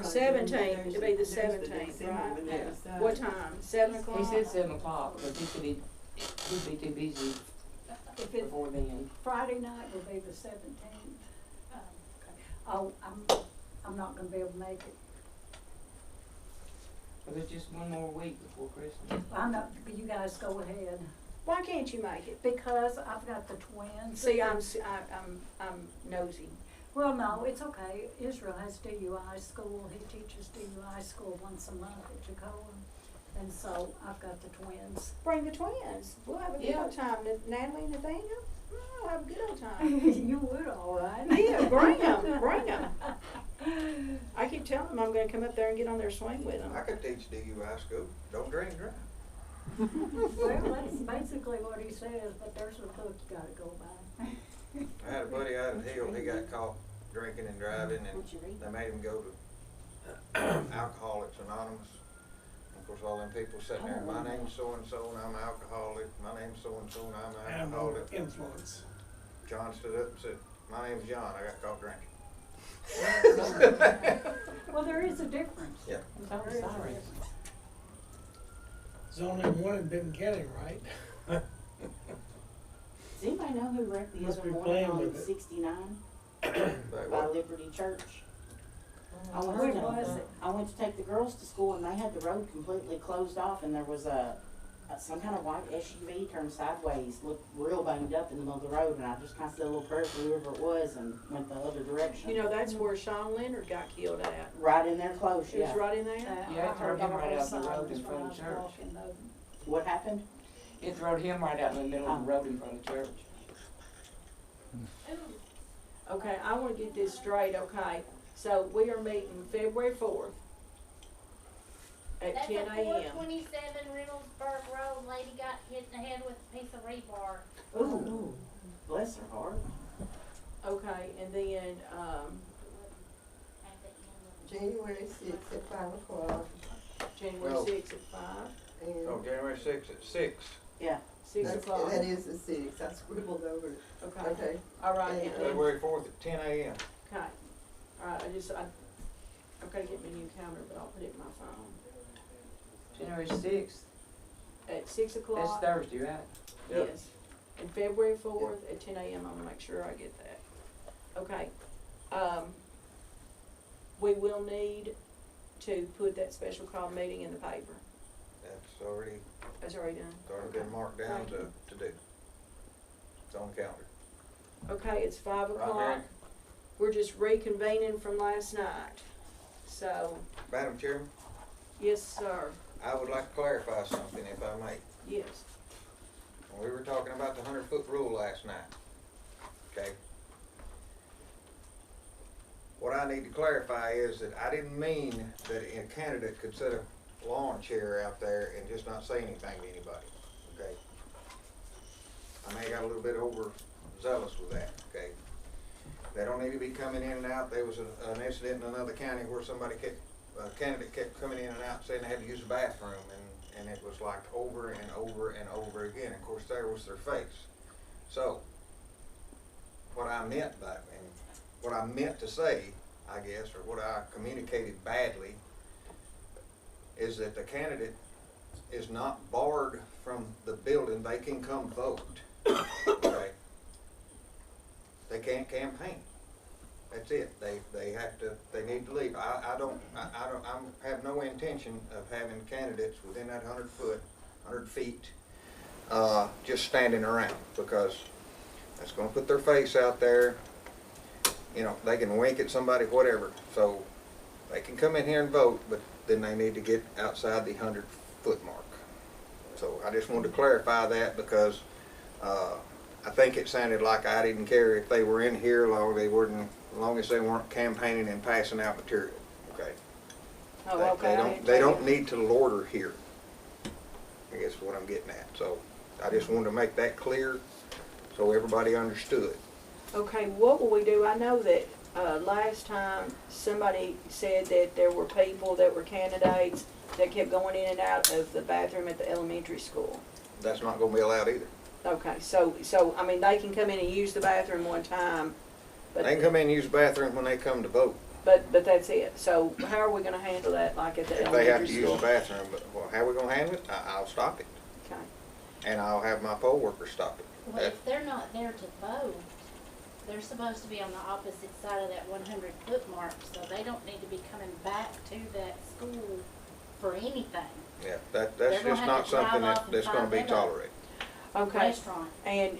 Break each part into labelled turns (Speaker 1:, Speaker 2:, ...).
Speaker 1: 17th, it'll be the 17th, right? What time? 7 o'clock?
Speaker 2: He said 7 o'clock, but he said he'd be too busy
Speaker 3: If it,
Speaker 2: before then.
Speaker 3: Friday night will be the 17th. Oh, I'm not gonna be able to make it.
Speaker 2: But there's just one more week before Christmas.
Speaker 3: I'm not, you guys go ahead.
Speaker 1: Why can't you make it?
Speaker 3: Because I've got the twins.
Speaker 1: See, I'm nosy.
Speaker 3: Well, no, it's okay. Israel has DUI school. He teaches DUI school once a month at Jacoa. And so I've got the twins.
Speaker 1: Bring the twins. We'll have a good
Speaker 2: Yeah.
Speaker 1: old time. Natalie and Nathaniel, we'll have a good old time.
Speaker 3: You would, all right.
Speaker 1: Yeah, bring them, bring them. I keep telling them I'm gonna come up there and get on their swing with them.
Speaker 4: I could teach DUI school, don't drink and drive.
Speaker 3: Well, that's basically what he says, but there's a book you gotta go by.
Speaker 4: I had a buddy out in Hill, he got caught drinking and driving, and they made him go to Alcoholics Anonymous. Of course, all them people sitting there, my name's so-and-so, and I'm an alcoholic, my name's so-and-so, and I'm an alcoholic.
Speaker 5: Influence.
Speaker 4: John stood up and said, my name's John, I got caught drinking.
Speaker 3: Well, there is a difference.
Speaker 4: Yeah.
Speaker 2: It's all sirens.
Speaker 5: There's only one in Benton County, right?
Speaker 6: Does anybody know who wrecked the
Speaker 5: Must
Speaker 6: other
Speaker 5: be
Speaker 6: morning
Speaker 5: playing
Speaker 6: on
Speaker 5: with it.
Speaker 6: 69
Speaker 4: But
Speaker 6: by
Speaker 4: what?
Speaker 6: Liberty Church? I
Speaker 3: Where
Speaker 6: went,
Speaker 3: was
Speaker 6: to,
Speaker 3: it?
Speaker 6: I went to take the girls to school and they had the road completely closed off and there was some kind of white SUV turned sideways, looked real banged up in the middle of the road, and I just kind of said a little prayer for whoever it was and went the other direction.
Speaker 1: You know, that's where Sean Leonard got killed at.
Speaker 6: Right in there close,
Speaker 1: It was
Speaker 6: yeah.
Speaker 1: right in there?
Speaker 2: Yeah,
Speaker 3: I
Speaker 2: it turned
Speaker 3: heard
Speaker 2: him right
Speaker 3: all
Speaker 2: out the
Speaker 3: sides
Speaker 2: road in
Speaker 3: when
Speaker 2: front
Speaker 3: I
Speaker 2: of
Speaker 3: was
Speaker 2: church.
Speaker 3: walking over.
Speaker 6: What happened?
Speaker 2: It threw him right out in the middle of the road in front of the church.
Speaker 1: Okay, I wanna get this straight, okay? So we are meeting February 4th at
Speaker 7: That's
Speaker 1: 10
Speaker 7: at
Speaker 1: a.m.
Speaker 7: 427 Reynoldsburg Road, lady got hit in the head with a piece of rebar.
Speaker 6: Ooh, bless her heart.
Speaker 1: Okay, and then,
Speaker 7: At the end of the
Speaker 8: January 6th at 5 o'clock,
Speaker 1: January
Speaker 4: No.
Speaker 1: 6th at 5,
Speaker 8: and
Speaker 4: Oh, January 6th at 6.
Speaker 6: Yeah.
Speaker 1: 6 o'clock.
Speaker 8: that is the 6th, I scribbled over it,
Speaker 1: Okay,
Speaker 8: okay?
Speaker 1: all right,
Speaker 8: And,
Speaker 1: and then,
Speaker 4: February 4th at 10 a.m.
Speaker 1: okay, all right, I've gotta get me a new calendar, but I'll put it in my phone.
Speaker 2: January 6th,
Speaker 1: At 6
Speaker 2: that's
Speaker 1: o'clock,
Speaker 2: Thursday, right?
Speaker 4: Yep.
Speaker 1: yes, and February 4th at 10 a.m., I'm gonna make sure I get that. Okay, we will need to put that special call meeting in the paper,
Speaker 4: That's already,
Speaker 1: that's already done.
Speaker 4: been marked down
Speaker 1: Thank you.
Speaker 4: to do. It's on the calendar.
Speaker 1: Okay, it's 5
Speaker 4: Right,
Speaker 1: o'clock.
Speaker 4: Mary?
Speaker 1: We're just reconvening from last night. So,
Speaker 4: Madam Chairman,
Speaker 1: yes, sir,
Speaker 4: I would like to clarify something if I may.
Speaker 1: yes.
Speaker 4: We were talking about the 100-foot rule last night, okay? What I need to clarify is that I didn't mean that a candidate could set a lawn chair out there and just not say anything to anybody, okay? I may have got a little bit overzealous with that, okay? They don't need to be coming in and out. There was an incident in another county where a candidate kept coming in and out saying they had to use the bathroom, and it was like over and over and over again. Of course, there was their face. So, what I meant by, and what I meant to say, I guess, or what I communicated badly, is that the candidate is not barred from the building. They can come vote, okay? They can't campaign. That's it. They have to, they need to leave. I have no intention of having candidates within that 100 feet, just standing around, because that's gonna put their face out there. You know, they can wink at somebody, whatever. So they can come in here and vote, but then they need to get outside the 100-foot mark. So I just wanted to clarify that, because I think it sounded like I didn't care if they were in here, as long as they weren't campaigning and passing out material. Okay.
Speaker 1: Oh,
Speaker 4: They-
Speaker 1: okay.
Speaker 4: They don't need to loiter here, I guess is what I'm getting at. So I just wanted to make that clear so everybody understood.
Speaker 1: Okay, what will we do? I know that, last time somebody said that there were people that were candidates that kept going in and out of the bathroom at the elementary school.
Speaker 4: That's not gonna be allowed either.
Speaker 1: Okay, so, I mean, they can come in and use the bathroom one time, but.
Speaker 4: They can come in and use the bathroom when they come to vote.
Speaker 1: but that's it. So how are we gonna handle that, like at the
Speaker 4: If they have
Speaker 1: elementary
Speaker 4: to use
Speaker 1: school?
Speaker 4: the bathroom, but, well, how we gonna handle it? I'll stop it,
Speaker 1: Okay.
Speaker 4: and I'll have my poll workers stop it.
Speaker 7: Well, if they're not there to vote, they're supposed to be on the opposite side of that 100-foot mark, so they don't need to be coming back to that school for anything.
Speaker 4: Yeah, that's
Speaker 7: They're gonna
Speaker 4: just
Speaker 7: have
Speaker 4: not
Speaker 7: to drive
Speaker 4: something
Speaker 7: off and
Speaker 4: that's gonna
Speaker 7: find
Speaker 4: be
Speaker 7: them a
Speaker 4: tolerated.
Speaker 1: Okay,
Speaker 7: Restaurant.
Speaker 1: and,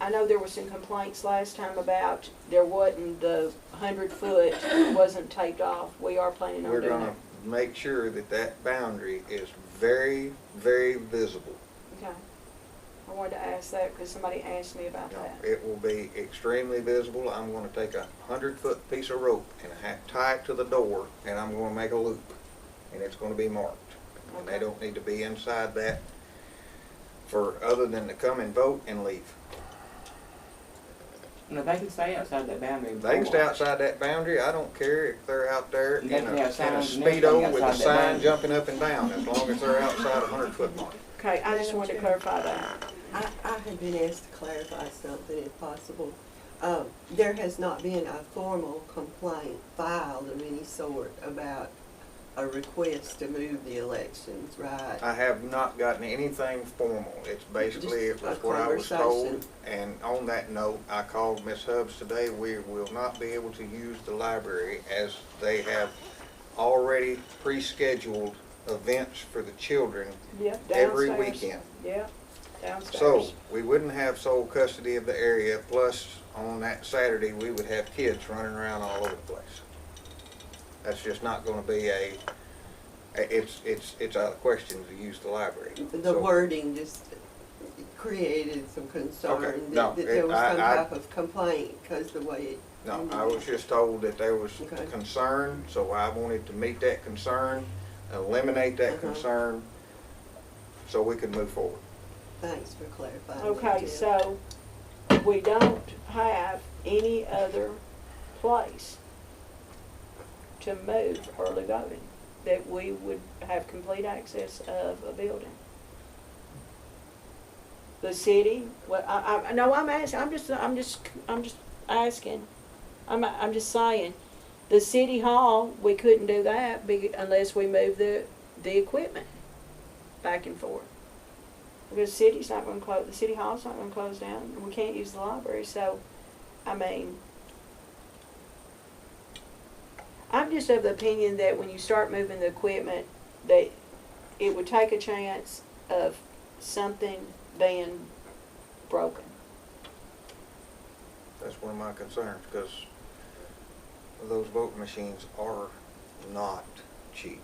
Speaker 1: I know there were some complaints last time about there wasn't, the 100-foot wasn't taped off. We are planning on
Speaker 4: We're
Speaker 1: doing
Speaker 4: gonna
Speaker 1: that.
Speaker 4: make sure that that boundary is very, very visible.
Speaker 1: Okay. I wanted to ask that because somebody asked me about
Speaker 4: You know,
Speaker 1: that.
Speaker 4: it will be extremely visible. I'm gonna take a 100-foot piece of rope and tie it to the door, and I'm gonna make a loop, and it's gonna be marked. And they
Speaker 1: Okay.
Speaker 4: don't need to be inside that for, other than to come and vote and leave.
Speaker 2: No, they can stay outside that boundary.
Speaker 4: They can stay outside that boundary. I don't care if they're out there in
Speaker 2: They can have
Speaker 4: a
Speaker 2: signs and everything
Speaker 4: Speedo with a
Speaker 2: outside that
Speaker 4: sign
Speaker 2: boundary.
Speaker 4: jumping up and down, as long as they're outside a 100-foot mark.
Speaker 1: Okay, I just wanted to clarify that.
Speaker 8: I have been asked to clarify something if possible. There has not been a formal complaint filed of any sort about a request to move the elections, right?
Speaker 4: I have not gotten anything formal. It's basically, it
Speaker 8: Just
Speaker 4: was
Speaker 8: a
Speaker 4: what I was told.
Speaker 8: conversation.
Speaker 4: And on that note, I called Ms. Hubbs today. We will not be able to use the library as they have already pre-scheduled events for the children
Speaker 1: Yep,
Speaker 4: every
Speaker 1: downstairs.
Speaker 4: weekend.
Speaker 1: Yep, downstairs.
Speaker 4: So, we wouldn't have sole custody of the area, plus on that Saturday, we would have kids running around all over the place. That's just not gonna be it's out of question to use the library.
Speaker 8: The
Speaker 4: So,
Speaker 8: wording just created some concern
Speaker 4: Okay, no,
Speaker 8: that there was some
Speaker 4: I-
Speaker 8: type of complaint, because the way it.
Speaker 4: No, I was just told that there was
Speaker 8: Okay.
Speaker 4: concern, so I wanted to meet that concern, eliminate that
Speaker 8: Uh-huh.
Speaker 4: concern, so we could move forward.
Speaker 8: Thanks for clarifying. that,
Speaker 1: Okay,
Speaker 8: Jim.
Speaker 1: so we don't have any other place to move early voting that we would have complete access of a building. The city, well, no, I'm asking, I'm just asking. I'm just saying, the city hall, we couldn't do that unless we move the equipment back and forth. Because the city's not gonna close, the city hall's not gonna close down, and we can't use the library, so, I mean, I'm just of the opinion that when you start moving the equipment, that it would take a chance of something being broken.
Speaker 4: That's one of my concerns, because those voting machines are not cheap.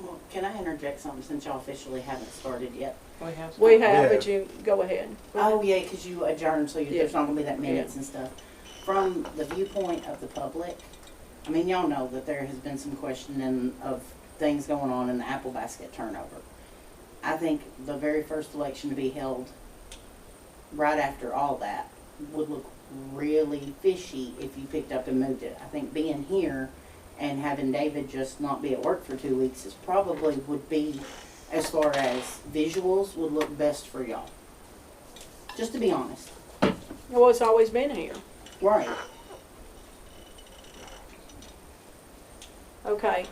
Speaker 6: Well, can I interject something since y'all officially haven't started yet?
Speaker 1: We have,
Speaker 4: Yeah.
Speaker 1: but you, go ahead.
Speaker 6: Oh, yeah, 'cause you adjourned, so
Speaker 1: Yeah.
Speaker 6: there's not gonna be that minutes and stuff. From the viewpoint of the public, I mean, y'all know that there has been some questioning of things going on in the apple basket turnover. I think the very first election to be held right after all that would look really fishy if you picked up and moved it. I think being here and having David just not be at work for 2 weeks is probably would be, as far as visuals, would look best for y'all. Just to be honest.
Speaker 1: Well, it's always been here.
Speaker 6: Right.
Speaker 1: Okay,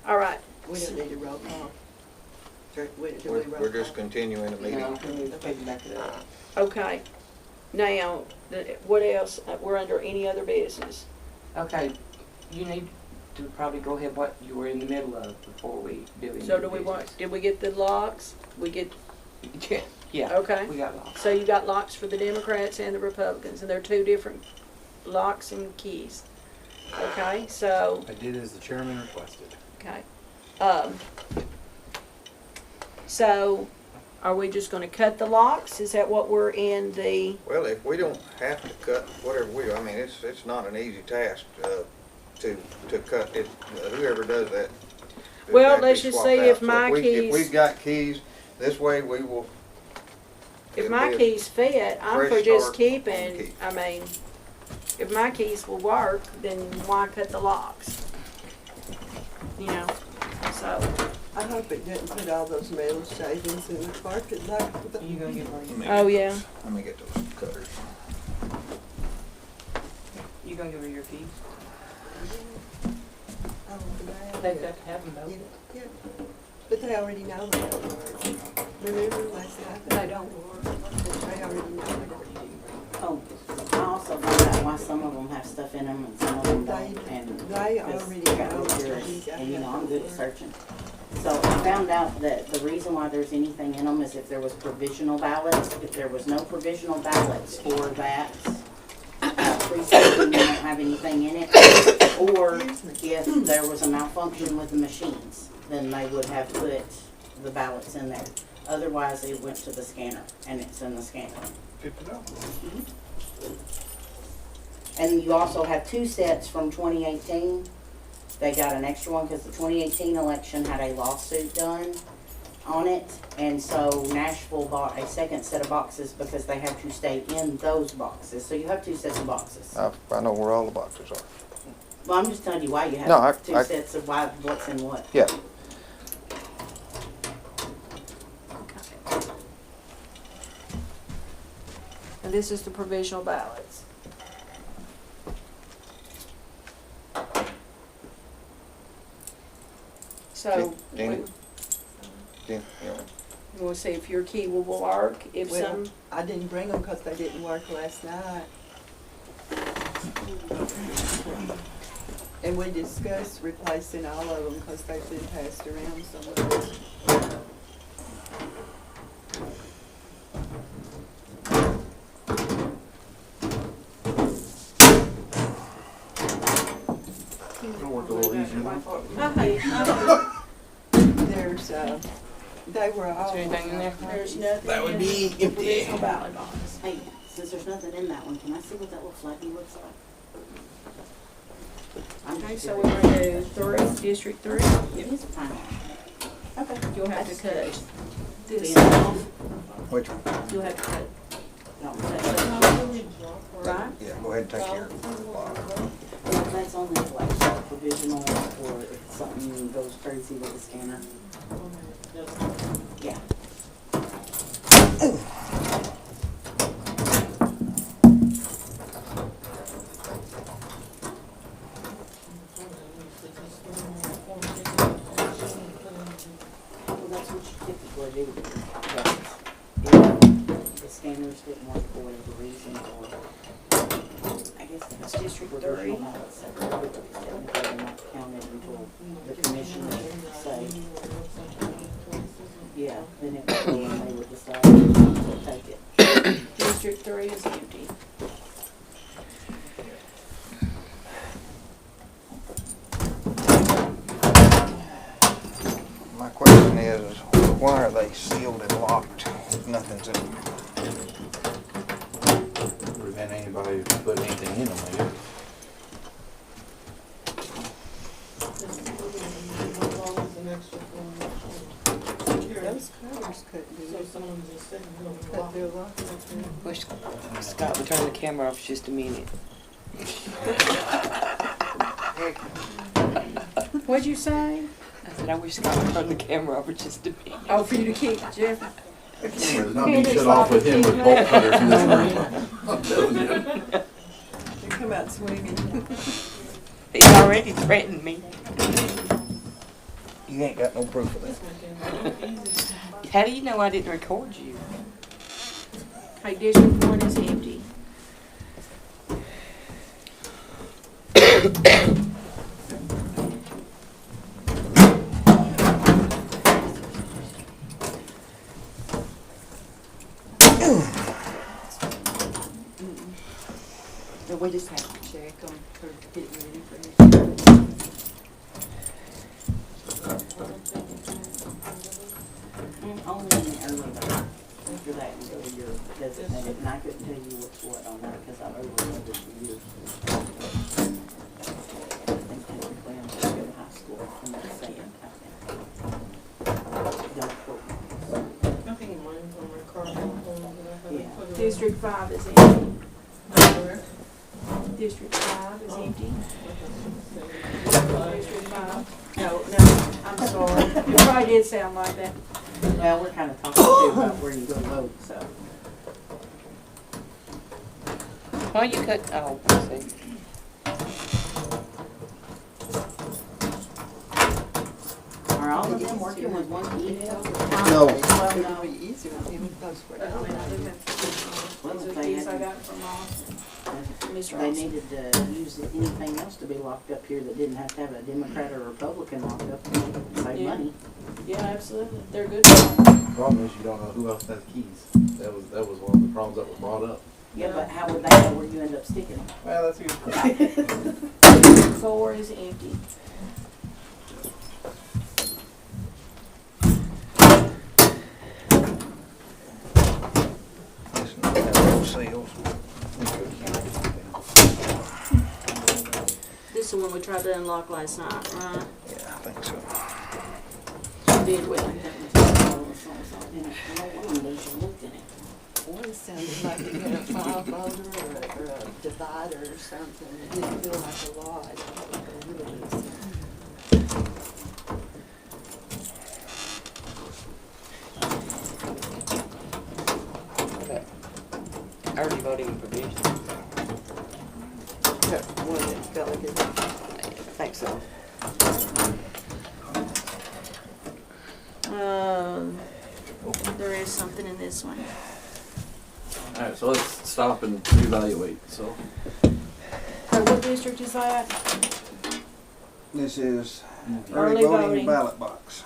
Speaker 1: all right.
Speaker 8: We don't need a roll call. Do we roll
Speaker 4: We're
Speaker 8: call?
Speaker 4: just continuing the meeting.
Speaker 2: No, we need to back it up.
Speaker 1: Okay, now, what else, we're under any other business?
Speaker 2: Okay, you need to probably go ahead what you were in the middle of before we do any
Speaker 1: So do we want,
Speaker 2: business.
Speaker 1: did we get the locks? We get,
Speaker 2: Yeah,
Speaker 1: okay.
Speaker 2: we got lost.
Speaker 1: So you got locks for the Democrats and the Republicans, and they're two different locks and keys. Okay, so,
Speaker 9: I did as the chairman requested.
Speaker 1: okay. So, are we just gonna cut the locks? Is that what we're in the,
Speaker 4: Well, if we don't have to cut whatever we do, I mean, it's not an easy task, to cut it, whoever does that.
Speaker 1: Well,
Speaker 4: that'd be
Speaker 1: let's just
Speaker 4: swapped
Speaker 1: see
Speaker 4: out.
Speaker 1: if
Speaker 4: So
Speaker 1: my
Speaker 4: If
Speaker 1: keys-
Speaker 4: we've got keys, this way we will.
Speaker 1: if
Speaker 4: it'll
Speaker 1: my
Speaker 4: be a
Speaker 1: keys fit, I'm for
Speaker 4: fresh
Speaker 1: just
Speaker 4: start on
Speaker 1: keeping,
Speaker 4: keys.
Speaker 1: I mean, if my keys will work, then why cut the locks? You know, so,
Speaker 8: I hope it didn't put all those metal shavings in the parking lot.
Speaker 2: You gonna get
Speaker 4: Let
Speaker 2: where
Speaker 4: me
Speaker 1: oh,
Speaker 4: get
Speaker 1: yeah.
Speaker 4: those- Let me get those cutters.
Speaker 2: you gonna give her your keys?
Speaker 8: Oh, the ballot.
Speaker 2: They've got to have them though.
Speaker 8: Yeah, but they already know they don't work. Remember last night?
Speaker 1: They don't work.
Speaker 8: They already know they don't.
Speaker 6: Oh, I also found out why some of them have stuff in them and some of them don't, and.
Speaker 8: They
Speaker 6: because
Speaker 8: already
Speaker 6: I got
Speaker 8: know
Speaker 6: real
Speaker 8: that
Speaker 6: curious,
Speaker 8: you got
Speaker 6: and you know, I'm
Speaker 8: that
Speaker 6: good at
Speaker 8: for-
Speaker 6: searching. So I found out that the reason why there's anything in them is if there was provisional ballots. If there was no provisional ballots for that precinct, then they don't have anything in it. Or if there was a malfunction with the machines, then they would have put the ballots in there. Otherwise, it went to the scanner, and it's in the scanner.
Speaker 4: Good to know.
Speaker 6: And you also have two sets from 2018. They got an extra one because the 2018 election had a lawsuit done on it. And so Nashville bought a second set of boxes because they have to stay in those boxes. So you have two sets of boxes.
Speaker 4: I know where all the boxes are.
Speaker 6: Well, I'm just telling you why you have
Speaker 4: No, I-
Speaker 6: two sets of what's in what.
Speaker 4: Yeah.
Speaker 1: And this is the provisional ballots. So,
Speaker 4: Danny?
Speaker 1: we
Speaker 4: Yeah, yeah.
Speaker 1: we'll see if your key will work, if
Speaker 8: Well,
Speaker 1: some,
Speaker 8: I didn't bring them because they didn't work last night. And we discussed replacing all of them because they've been passed around so much.
Speaker 4: It'll work a little easier now.
Speaker 8: There's, they were all.
Speaker 2: Is there anything in there?
Speaker 1: there's nothing
Speaker 4: That would
Speaker 1: in
Speaker 4: be
Speaker 1: the
Speaker 4: empty.
Speaker 1: provisional ballot box.
Speaker 6: Hey, since there's nothing in that one, can I see what that little flaggy looks like? I'm
Speaker 1: Okay,
Speaker 6: just
Speaker 1: so
Speaker 6: curious.
Speaker 1: we're gonna do three, District 3.
Speaker 6: It is fine. Okay.
Speaker 1: You'll have to cut
Speaker 6: That's-
Speaker 1: this
Speaker 6: Being off,
Speaker 4: Which one?
Speaker 1: You'll have to cut,
Speaker 6: don't say that.
Speaker 1: right?
Speaker 4: Yeah, go ahead and take care of it.
Speaker 6: Well, that's only like provisional or if something goes crazy with the scanner. Yeah. Well, that's what you typically do. But if the scanners didn't work for whatever reason, or I guess that's
Speaker 1: District
Speaker 6: provisional
Speaker 1: 3.
Speaker 6: ballots that were technically not counted until the commissioners say, yeah, then it would be, and they would decide to take it.
Speaker 1: District 3 is empty.
Speaker 4: My question is, why are they sealed and locked? Nothing's in them.
Speaker 9: Prevent anybody from putting anything in them, I guess.
Speaker 8: Those covers couldn't do it. Cut their locks.
Speaker 2: Wish Scott would turn the camera off just a minute.
Speaker 1: What'd you say?
Speaker 2: I said, I wish Scott would turn the camera off for just a minute.
Speaker 1: Oh, for you to keep Jeff.
Speaker 9: There's not being shut off with him with bolt cutters in this room. I'm telling you.
Speaker 8: They come out swinging.
Speaker 2: He's already threatened me.
Speaker 4: You ain't got no proof of that.
Speaker 2: How do you know I didn't record you?
Speaker 1: Okay, District 1 is empty.
Speaker 8: So we just have to check on for getting ready for next year.
Speaker 6: Only in the early vote. After that, you go to your designated, and I couldn't tell you what's what on that because I've overlooked it for years. I think technically I'm just going to high school and that's saying, don't quote me. Yeah.
Speaker 1: District 5 is empty. District 5 is empty. District 5. No, I'm sorry. It probably did sound like that.
Speaker 6: Well, we're kind of talking too about where you go vote, so.
Speaker 2: Why you cut? Oh, see.
Speaker 6: of them working with one kid?
Speaker 9: No.
Speaker 8: It would be easier if he would post for
Speaker 1: But I mean, I do have,
Speaker 6: Well,
Speaker 1: those are
Speaker 6: if they
Speaker 1: keys I
Speaker 6: had,
Speaker 1: got from Mr.
Speaker 6: they
Speaker 1: Austin.
Speaker 6: needed to use anything else to be locked up here that didn't have to have a Democrat or Republican locked up, save
Speaker 1: Yeah.
Speaker 6: money.
Speaker 1: Yeah, absolutely, they're good.
Speaker 9: Problem is you don't know who else has keys. That was one of the problems that was brought up.
Speaker 6: Yeah, but how would they know where you end up sticking them?
Speaker 9: Well, that's a good question.
Speaker 1: 4 is empty.
Speaker 4: This one have those seals.
Speaker 1: This is the one we tried to unlock last night, right?
Speaker 4: Yeah, I think so.
Speaker 1: Did we?
Speaker 6: No wonder you looked in it.
Speaker 8: One sounded like it had a file folder or a divider or something. It didn't feel like a lot. It felt like a little bit of something.
Speaker 2: Early voting provision.
Speaker 8: That one that felt like it.
Speaker 2: I think so.
Speaker 1: There is something in this one.
Speaker 9: Alright, so let's stop and reevaluate, so.
Speaker 1: What district is that?
Speaker 4: This is
Speaker 1: Early
Speaker 4: early voting
Speaker 1: voting.
Speaker 4: ballot box.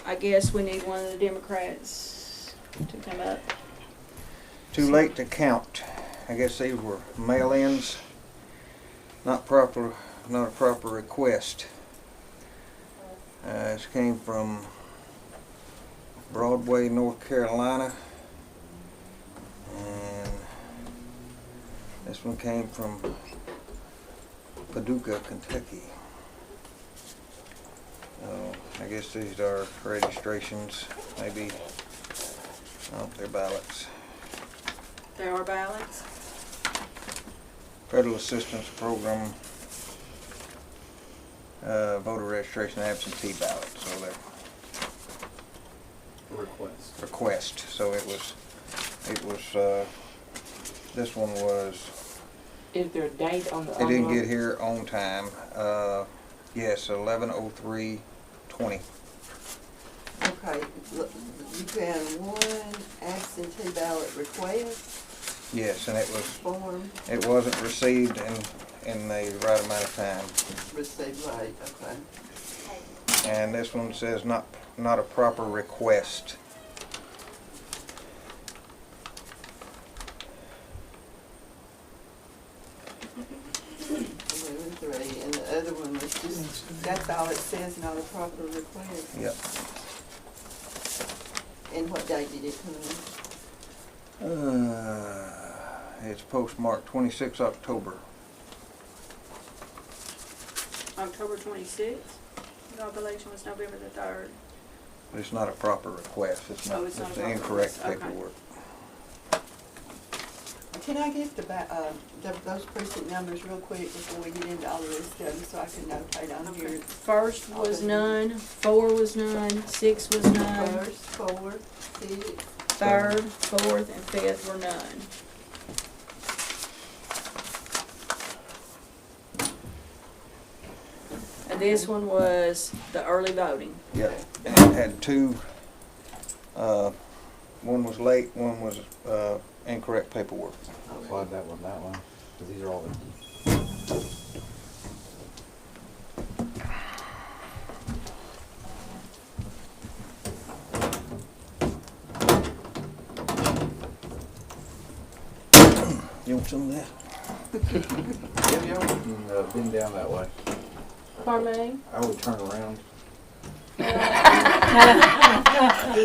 Speaker 1: I guess we need one of the Democrats to come up.
Speaker 4: Too late to count. I guess these were mail-ins, not a proper request. This came from Broadway, North Carolina, and this one came from Paducah, Kentucky. I guess these are registrations, maybe, oh, they're ballots.
Speaker 1: There are ballots.
Speaker 4: Federal Assistance Program, voter registration absentee ballot, so they're request. So it was, this one was,
Speaker 2: Is there a date on the
Speaker 4: it didn't get
Speaker 2: envelope?
Speaker 4: here on time. Yes, 11/03/20.
Speaker 8: Okay, look, you had one absentee ballot request
Speaker 4: Yes, and
Speaker 8: form
Speaker 4: it wasn't received in the right amount of time.
Speaker 8: received late, okay.
Speaker 4: And this one says not a proper request.
Speaker 8: Three, and the other one was just, that's all it says, not a proper request.
Speaker 4: Yep.
Speaker 8: And what date did it come in?
Speaker 4: It's postmarked 26 October.
Speaker 1: October 26th. The election was November the 3rd.
Speaker 4: But it's not a proper request. It's
Speaker 1: Oh,
Speaker 4: not,
Speaker 1: it's not a
Speaker 4: it's
Speaker 1: proper
Speaker 4: incorrect
Speaker 1: request. Okay.
Speaker 4: paperwork.
Speaker 8: Can I get those precinct numbers real quick before we get into all the rest of them, so I can notate on here?
Speaker 1: First was none, 4 was none, 6 was none,
Speaker 8: First, 4, 6,
Speaker 1: 3rd, 4th, and 5th were none. And this one was the early voting.
Speaker 4: Yep. And it had two, one was late, one was incorrect paperwork.
Speaker 9: Slide that one, because these are all empty.
Speaker 4: You want some of that?
Speaker 9: Been down that way.
Speaker 1: Pardon me?
Speaker 9: I would turn around.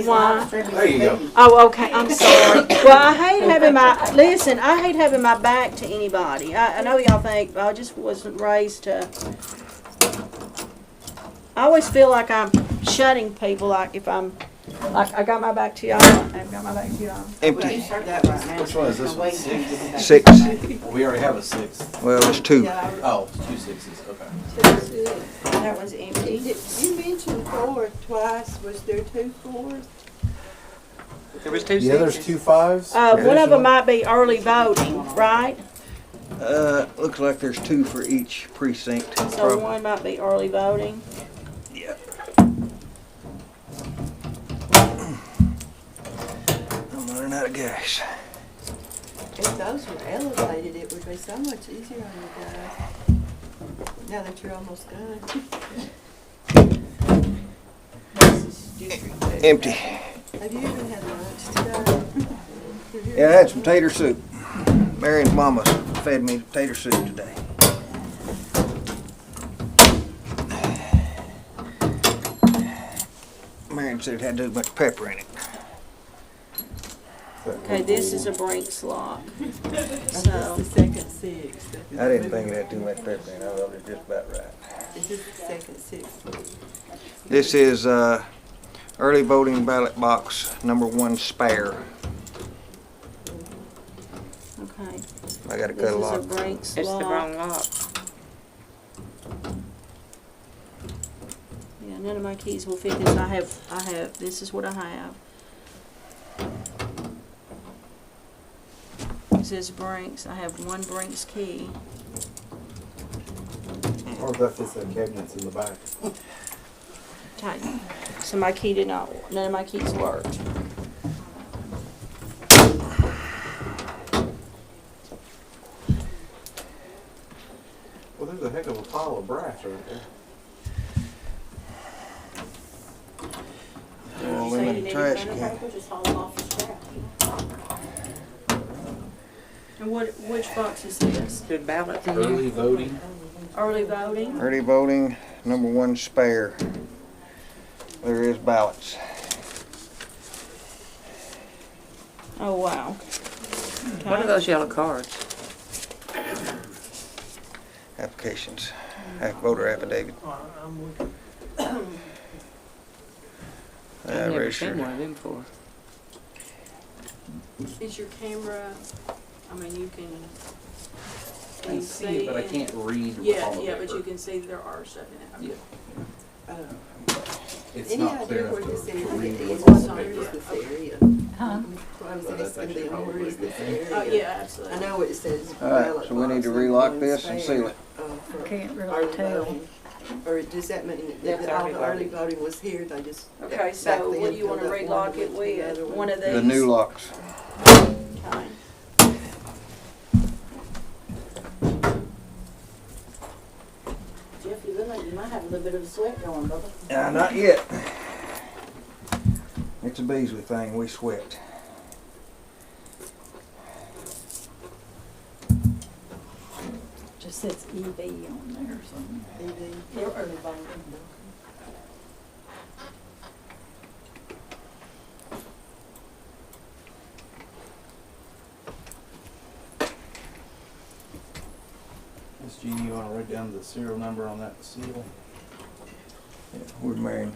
Speaker 1: Why?
Speaker 9: There you go.
Speaker 1: Oh, okay, I'm sorry. Well, I hate having I hate having my back to anybody. I know y'all think, I just wasn't raised to, I always feel like I'm shutting people, like if I'm, like I got my back to y'all, I've got my back to y'all.
Speaker 6: Well,
Speaker 4: Empty.
Speaker 6: you start that right now.
Speaker 9: Which one is this
Speaker 6: Now
Speaker 9: one?
Speaker 6: wait until you get back.
Speaker 4: 6.
Speaker 9: We already have a 6.
Speaker 4: Well, it's 2.
Speaker 8: yeah,
Speaker 9: Oh, 2 6s, okay.
Speaker 1: That one's empty.
Speaker 8: you mentioned 4 twice, was there 2 4s?
Speaker 2: There was 2
Speaker 9: The other's
Speaker 2: 6s.
Speaker 9: 2 5s?
Speaker 1: One of them might be early voting, right?
Speaker 4: Looks like there's 2 for each precinct.
Speaker 1: So one might be early voting.
Speaker 4: Yeah. I'm running out of gas.
Speaker 8: If those were elevated, it would be so much easier on you guys. Now that you're almost done.
Speaker 4: Empty.
Speaker 8: Have you even had lunch today?
Speaker 4: Yeah, I had some tater soup. Marion's mama fed me tater soup today. Marion said it had too much pepper in it.
Speaker 1: Okay, this is a Brinks lock.
Speaker 8: That's
Speaker 1: So,
Speaker 8: the second six.
Speaker 4: I didn't think it had too much pepper in it. I thought it was just about right.
Speaker 8: It's just the second six.
Speaker 4: This is early voting ballot box number 1 spare.
Speaker 1: okay,
Speaker 4: I gotta
Speaker 1: this
Speaker 4: cut a
Speaker 1: is a
Speaker 4: lock.
Speaker 1: Brinks
Speaker 2: It's the wrong
Speaker 1: lock.
Speaker 2: lock.
Speaker 1: Yeah, none of my keys will fit this. I have, this is what I have. This is Brinks. I have 1 Brinks key.
Speaker 10: Or if it's the cabinets in the back.
Speaker 1: Tight. So my key did not, none of my keys worked.
Speaker 10: Well, there's a heck of a pile of brass right there.
Speaker 4: All
Speaker 1: So
Speaker 4: them
Speaker 1: you
Speaker 4: in the
Speaker 1: need
Speaker 4: trash
Speaker 1: another
Speaker 4: can.
Speaker 1: paper? Just haul them off the scrap. And which box is this?
Speaker 2: Good ballots in there.
Speaker 10: Early voting.
Speaker 1: Early voting?
Speaker 4: Early voting number 1 spare. There is ballots.
Speaker 1: Oh, wow.
Speaker 2: What are those yellow cards?
Speaker 4: Applications. Voter affidavit.
Speaker 5: I'm looking.
Speaker 2: I've never
Speaker 4: Register.
Speaker 2: seen one of them before.
Speaker 1: Is your camera, I mean, you can
Speaker 10: I can see it, but I can't read
Speaker 1: Yeah,
Speaker 10: all of
Speaker 1: yeah,
Speaker 10: it.
Speaker 1: but you can see there are stuff in it.
Speaker 10: It's
Speaker 8: Any
Speaker 10: not
Speaker 8: idea
Speaker 10: clear
Speaker 8: where
Speaker 10: enough
Speaker 8: this
Speaker 10: to
Speaker 8: area
Speaker 10: read
Speaker 8: is?
Speaker 10: what's
Speaker 8: What
Speaker 10: on the
Speaker 8: where
Speaker 10: paper.
Speaker 8: is this area?
Speaker 3: Huh?
Speaker 8: What was
Speaker 10: Well,
Speaker 8: it
Speaker 10: that's
Speaker 8: gonna be
Speaker 10: actually
Speaker 8: on? Where
Speaker 10: probably
Speaker 8: is this
Speaker 10: good.
Speaker 8: area?
Speaker 1: Oh, yeah, absolutely.
Speaker 8: I know it says.
Speaker 4: Alright,
Speaker 8: ballot
Speaker 4: so we need
Speaker 8: box
Speaker 4: to
Speaker 8: number
Speaker 4: relock
Speaker 8: 1
Speaker 4: this and
Speaker 8: spare,
Speaker 4: seal it.
Speaker 8: for
Speaker 3: Can't really
Speaker 8: early
Speaker 3: tell.
Speaker 8: voting. Or does that mean
Speaker 2: That's
Speaker 8: that all
Speaker 2: early
Speaker 8: the early
Speaker 2: voting.
Speaker 8: voting was here, they just.
Speaker 1: Okay,
Speaker 8: back
Speaker 1: so
Speaker 8: then
Speaker 1: what do you wanna
Speaker 8: filled up one
Speaker 1: relock
Speaker 8: and
Speaker 1: it
Speaker 8: went to the
Speaker 1: with?
Speaker 8: other
Speaker 1: One of these?
Speaker 4: The new locks.
Speaker 1: Okay.
Speaker 6: Jeff, you look like you might have a little bit of a sweat going, brother.
Speaker 4: Not yet. It's a Beasley thing. We sweat.
Speaker 3: Just says EV on there or something. They're early voting.
Speaker 10: Miss Jeannie, you wanna write down the serial number on that seal?
Speaker 4: Yeah, we're married.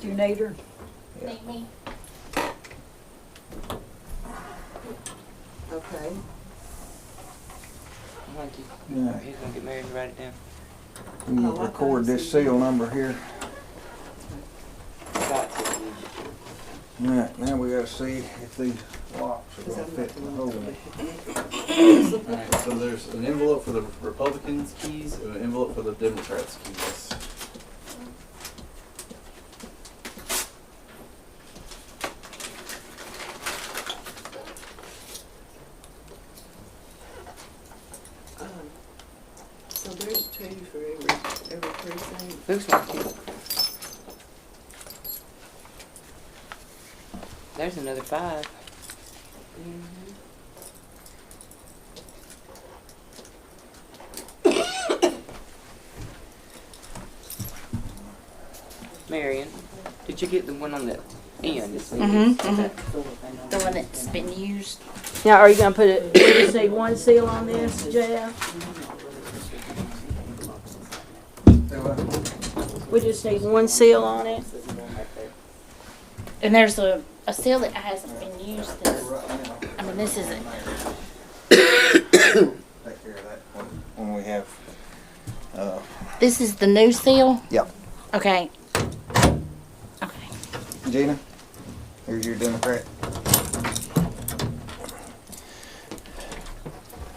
Speaker 3: Do you need her?
Speaker 4: Yeah.
Speaker 7: Need me?
Speaker 8: Okay.
Speaker 2: Thank you.
Speaker 4: Yeah.
Speaker 2: He's gonna get married and write it down.
Speaker 4: We need to record this seal number here.
Speaker 2: Got to.
Speaker 4: Alright, now we gotta see if these locks are
Speaker 8: Because
Speaker 4: gonna
Speaker 8: I'm
Speaker 4: fit
Speaker 8: not
Speaker 4: the
Speaker 8: the
Speaker 4: hole
Speaker 8: one
Speaker 4: in
Speaker 8: to
Speaker 4: it.
Speaker 10: Alright, so there's an envelope for the Republicans' keys and an envelope for the Democrats' keys.
Speaker 8: So there's 2 for every precinct.
Speaker 2: Looks like it. There's another 5. Marion, did you get the one on the end?
Speaker 7: The one that's been used.
Speaker 1: Now, are you gonna put it, you just need 1 seal on this, Jeff? We just need 1 seal on it.
Speaker 7: And there's a seal that hasn't been used. I mean, this isn't.
Speaker 4: Take care of that when we have,
Speaker 7: This is the new seal?
Speaker 4: Yep.
Speaker 7: Okay. Okay.
Speaker 4: Gina, here's your Democrat.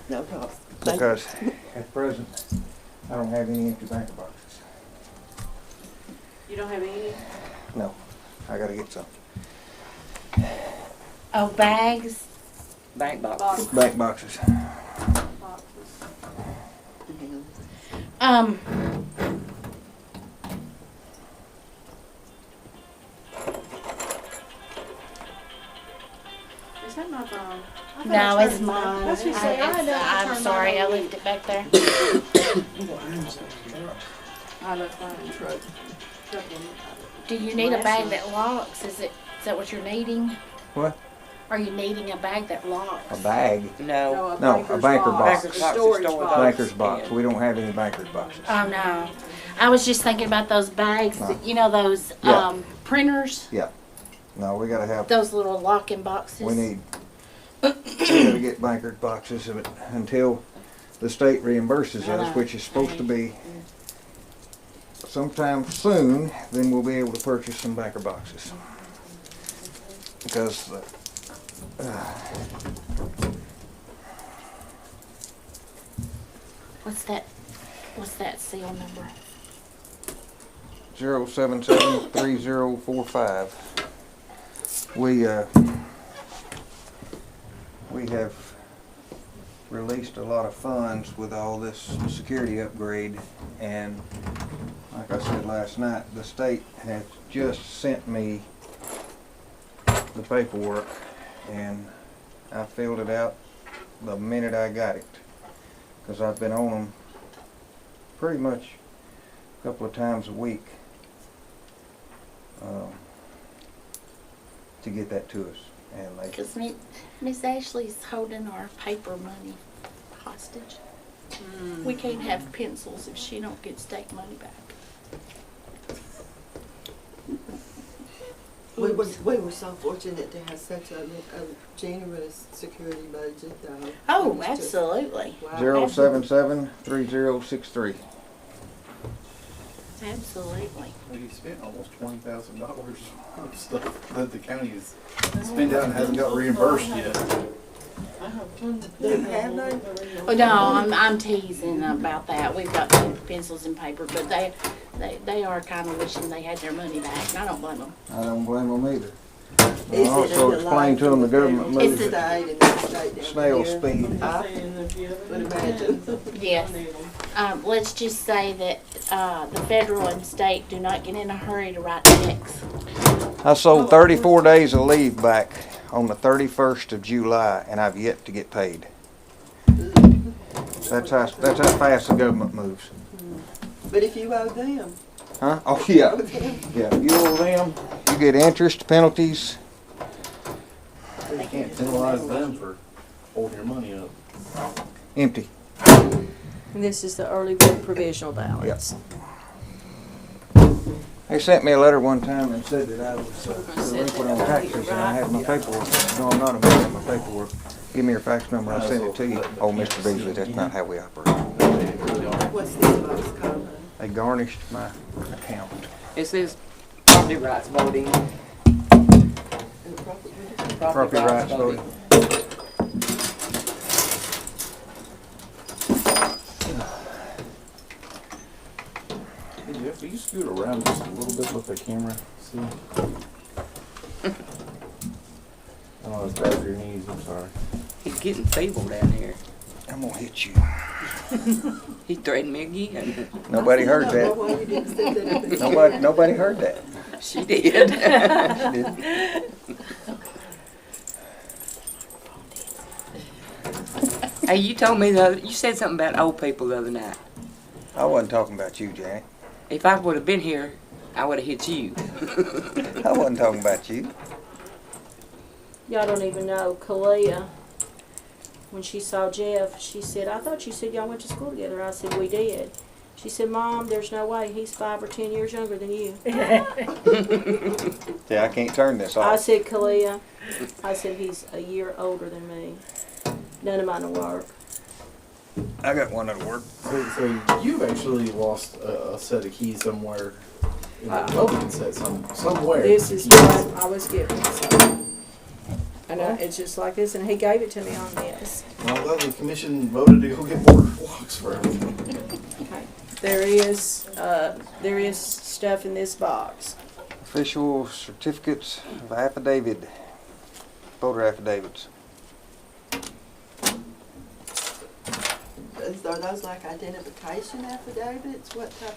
Speaker 8: No problem. Thank you.
Speaker 4: because at present, I don't have any empty banker boxes.
Speaker 1: You don't have any?
Speaker 4: No, I gotta get some.
Speaker 7: Oh, bags?
Speaker 2: Bank box.
Speaker 4: Bank boxes.
Speaker 7: Um,
Speaker 1: Is that not gone? I thought
Speaker 7: no,
Speaker 1: I
Speaker 7: it's
Speaker 1: turned
Speaker 7: mine.
Speaker 1: That's what you say.
Speaker 7: I'm sorry, I left it back there.
Speaker 1: I left mine in the truck.
Speaker 7: Do you need a bag that locks? Is that what you're needing?
Speaker 4: What?
Speaker 7: Are you needing a bag that locks?
Speaker 4: A bag?
Speaker 2: No.
Speaker 4: No, a banker box.
Speaker 2: Banker's box,
Speaker 1: Storage
Speaker 2: storage
Speaker 1: box.
Speaker 4: Banker's box. We don't have any banker's boxes.
Speaker 7: Oh, no. I was just thinking about those bags,
Speaker 4: No.
Speaker 7: you know, those,
Speaker 4: Yeah.
Speaker 7: printers,
Speaker 4: No, we gotta have,
Speaker 7: those little locking boxes.
Speaker 4: we gotta get banker's boxes until the state reimburses us, which is supposed to be sometime soon, then we'll be able to purchase some banker boxes. Because,
Speaker 7: What's that seal number?
Speaker 4: 0773045. We have released a lot of funds with all this security upgrade, and like I said last night, the state has just sent me the paperwork, and I filled it out the minute I got it, because I've been on them pretty much a couple of times a week to get that to us. And they,
Speaker 7: Because Miss Ashley's holding our paper money hostage. We can't have pencils if she don't get state money back.
Speaker 8: We were so fortunate to have such a generous security budget, though.
Speaker 7: Oh,
Speaker 8: It was just-
Speaker 7: absolutely.
Speaker 8: wow.
Speaker 4: 0773063.
Speaker 7: Absolutely.
Speaker 10: We spent almost $20,000 on stuff that the county has spent out and hasn't got reimbursed yet.
Speaker 8: Do you have those?
Speaker 7: Oh, no, I'm teasing about that. We've got pencils and paper, but they are kind of wishing they had their money back, and I don't blame them.
Speaker 4: I don't blame them either.
Speaker 8: Is
Speaker 4: I
Speaker 8: it
Speaker 4: also
Speaker 8: in the
Speaker 4: explained to them the government
Speaker 8: It's
Speaker 4: moves
Speaker 8: the
Speaker 4: at
Speaker 8: state and the state down
Speaker 4: snail
Speaker 8: here.
Speaker 4: speed.
Speaker 8: I would imagine.
Speaker 7: Yes. Let's just say that the federal and state do not get in a hurry to write checks.
Speaker 4: I sold 34 days of leave back on the 31st of July, and I've yet to get paid. That's how fast the government moves.
Speaker 8: But if you owe them,
Speaker 4: Huh? Oh, yeah. Yeah, you owe them, you get interest, penalties.
Speaker 10: You can't penalize them for holding your money up.
Speaker 4: Empty.
Speaker 1: And this is the early vote provisional ballots.
Speaker 4: They sent me a letter one time and said that I was delinquent on taxes, and I had my paperwork. No, I'm not, I have my paperwork. Give me your fax number, I'll send it to you. Oh, Mr. Beasley, that's not how we operate.
Speaker 8: what's this box called?
Speaker 4: They garnished my account.
Speaker 2: It says property rights voting.
Speaker 8: And the
Speaker 4: Property rights voting.
Speaker 10: Hey Jeff, will you scoot around just a little bit with the camera? See? Oh, it's bad for your knees, I'm sorry.
Speaker 2: He's getting feeble down here.
Speaker 4: I'm gonna hit you.
Speaker 2: He threatened me again.
Speaker 4: Nobody heard that.
Speaker 8: Why you didn't say that at the
Speaker 4: Nobody heard that.
Speaker 2: She did.
Speaker 4: She did.
Speaker 2: Hey, you told me you said something about old people the other night.
Speaker 4: I wasn't talking about you, Janet.
Speaker 2: If I would have been here, I would have hit you.
Speaker 4: I wasn't talking about you.
Speaker 1: Y'all don't even know, Kalia, when she saw Jeff, she said, I thought you said y'all went to school together. I said, we did. She said, Mom, there's no way. He's 5 or 10 years younger than you.
Speaker 4: Yeah, I can't turn this
Speaker 1: I
Speaker 4: off.
Speaker 1: said, Kalia, I said, he's a year older than me. None of mine will work.
Speaker 4: I got one that'll work.
Speaker 10: So you've actually lost a set of keys somewhere. In the Republican set somewhere.
Speaker 1: This is what I was given. So. And it's just like this, and he gave it to me on this.
Speaker 10: Well, I'm glad the commission voted to go get more locks for everything.
Speaker 1: There is stuff in this box.
Speaker 4: Official certificates of affidavit, voter affidavits.
Speaker 8: Are those like identification affidavits? What type?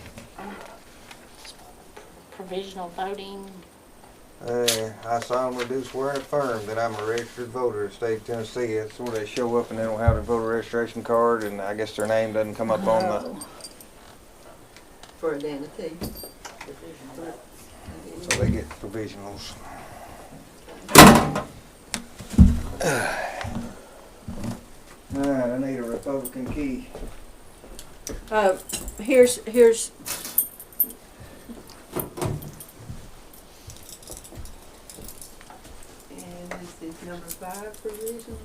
Speaker 7: Provisional voting.
Speaker 4: I solemnly do swear and affirm that I'm a registered voter of the state of Tennessee. That's where they show up and they don't have their voter registration card, and I guess their name doesn't come up on the.
Speaker 8: For identity.
Speaker 4: So they get provisionals. Alright, I need a Republican key.
Speaker 1: Here's
Speaker 8: And this is number 5 provisional.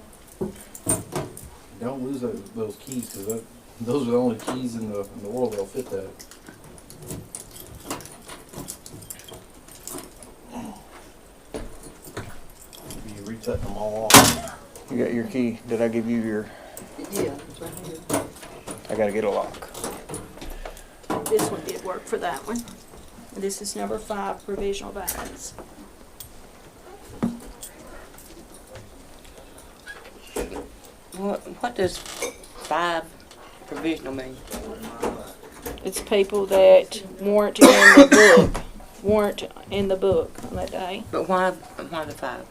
Speaker 10: Don't lose those keys, because those are the only keys in the world that'll fit that. You reset them all off.
Speaker 4: You got your key. Did I give you your?
Speaker 8: Yeah, it's right here.
Speaker 4: I gotta get a lock.
Speaker 1: this one did work for that one. This is number 5, provisional ballots.
Speaker 2: What does 5 provisional mean?
Speaker 1: It's people that weren't in the book, weren't in the book on that day.
Speaker 2: But why the 5?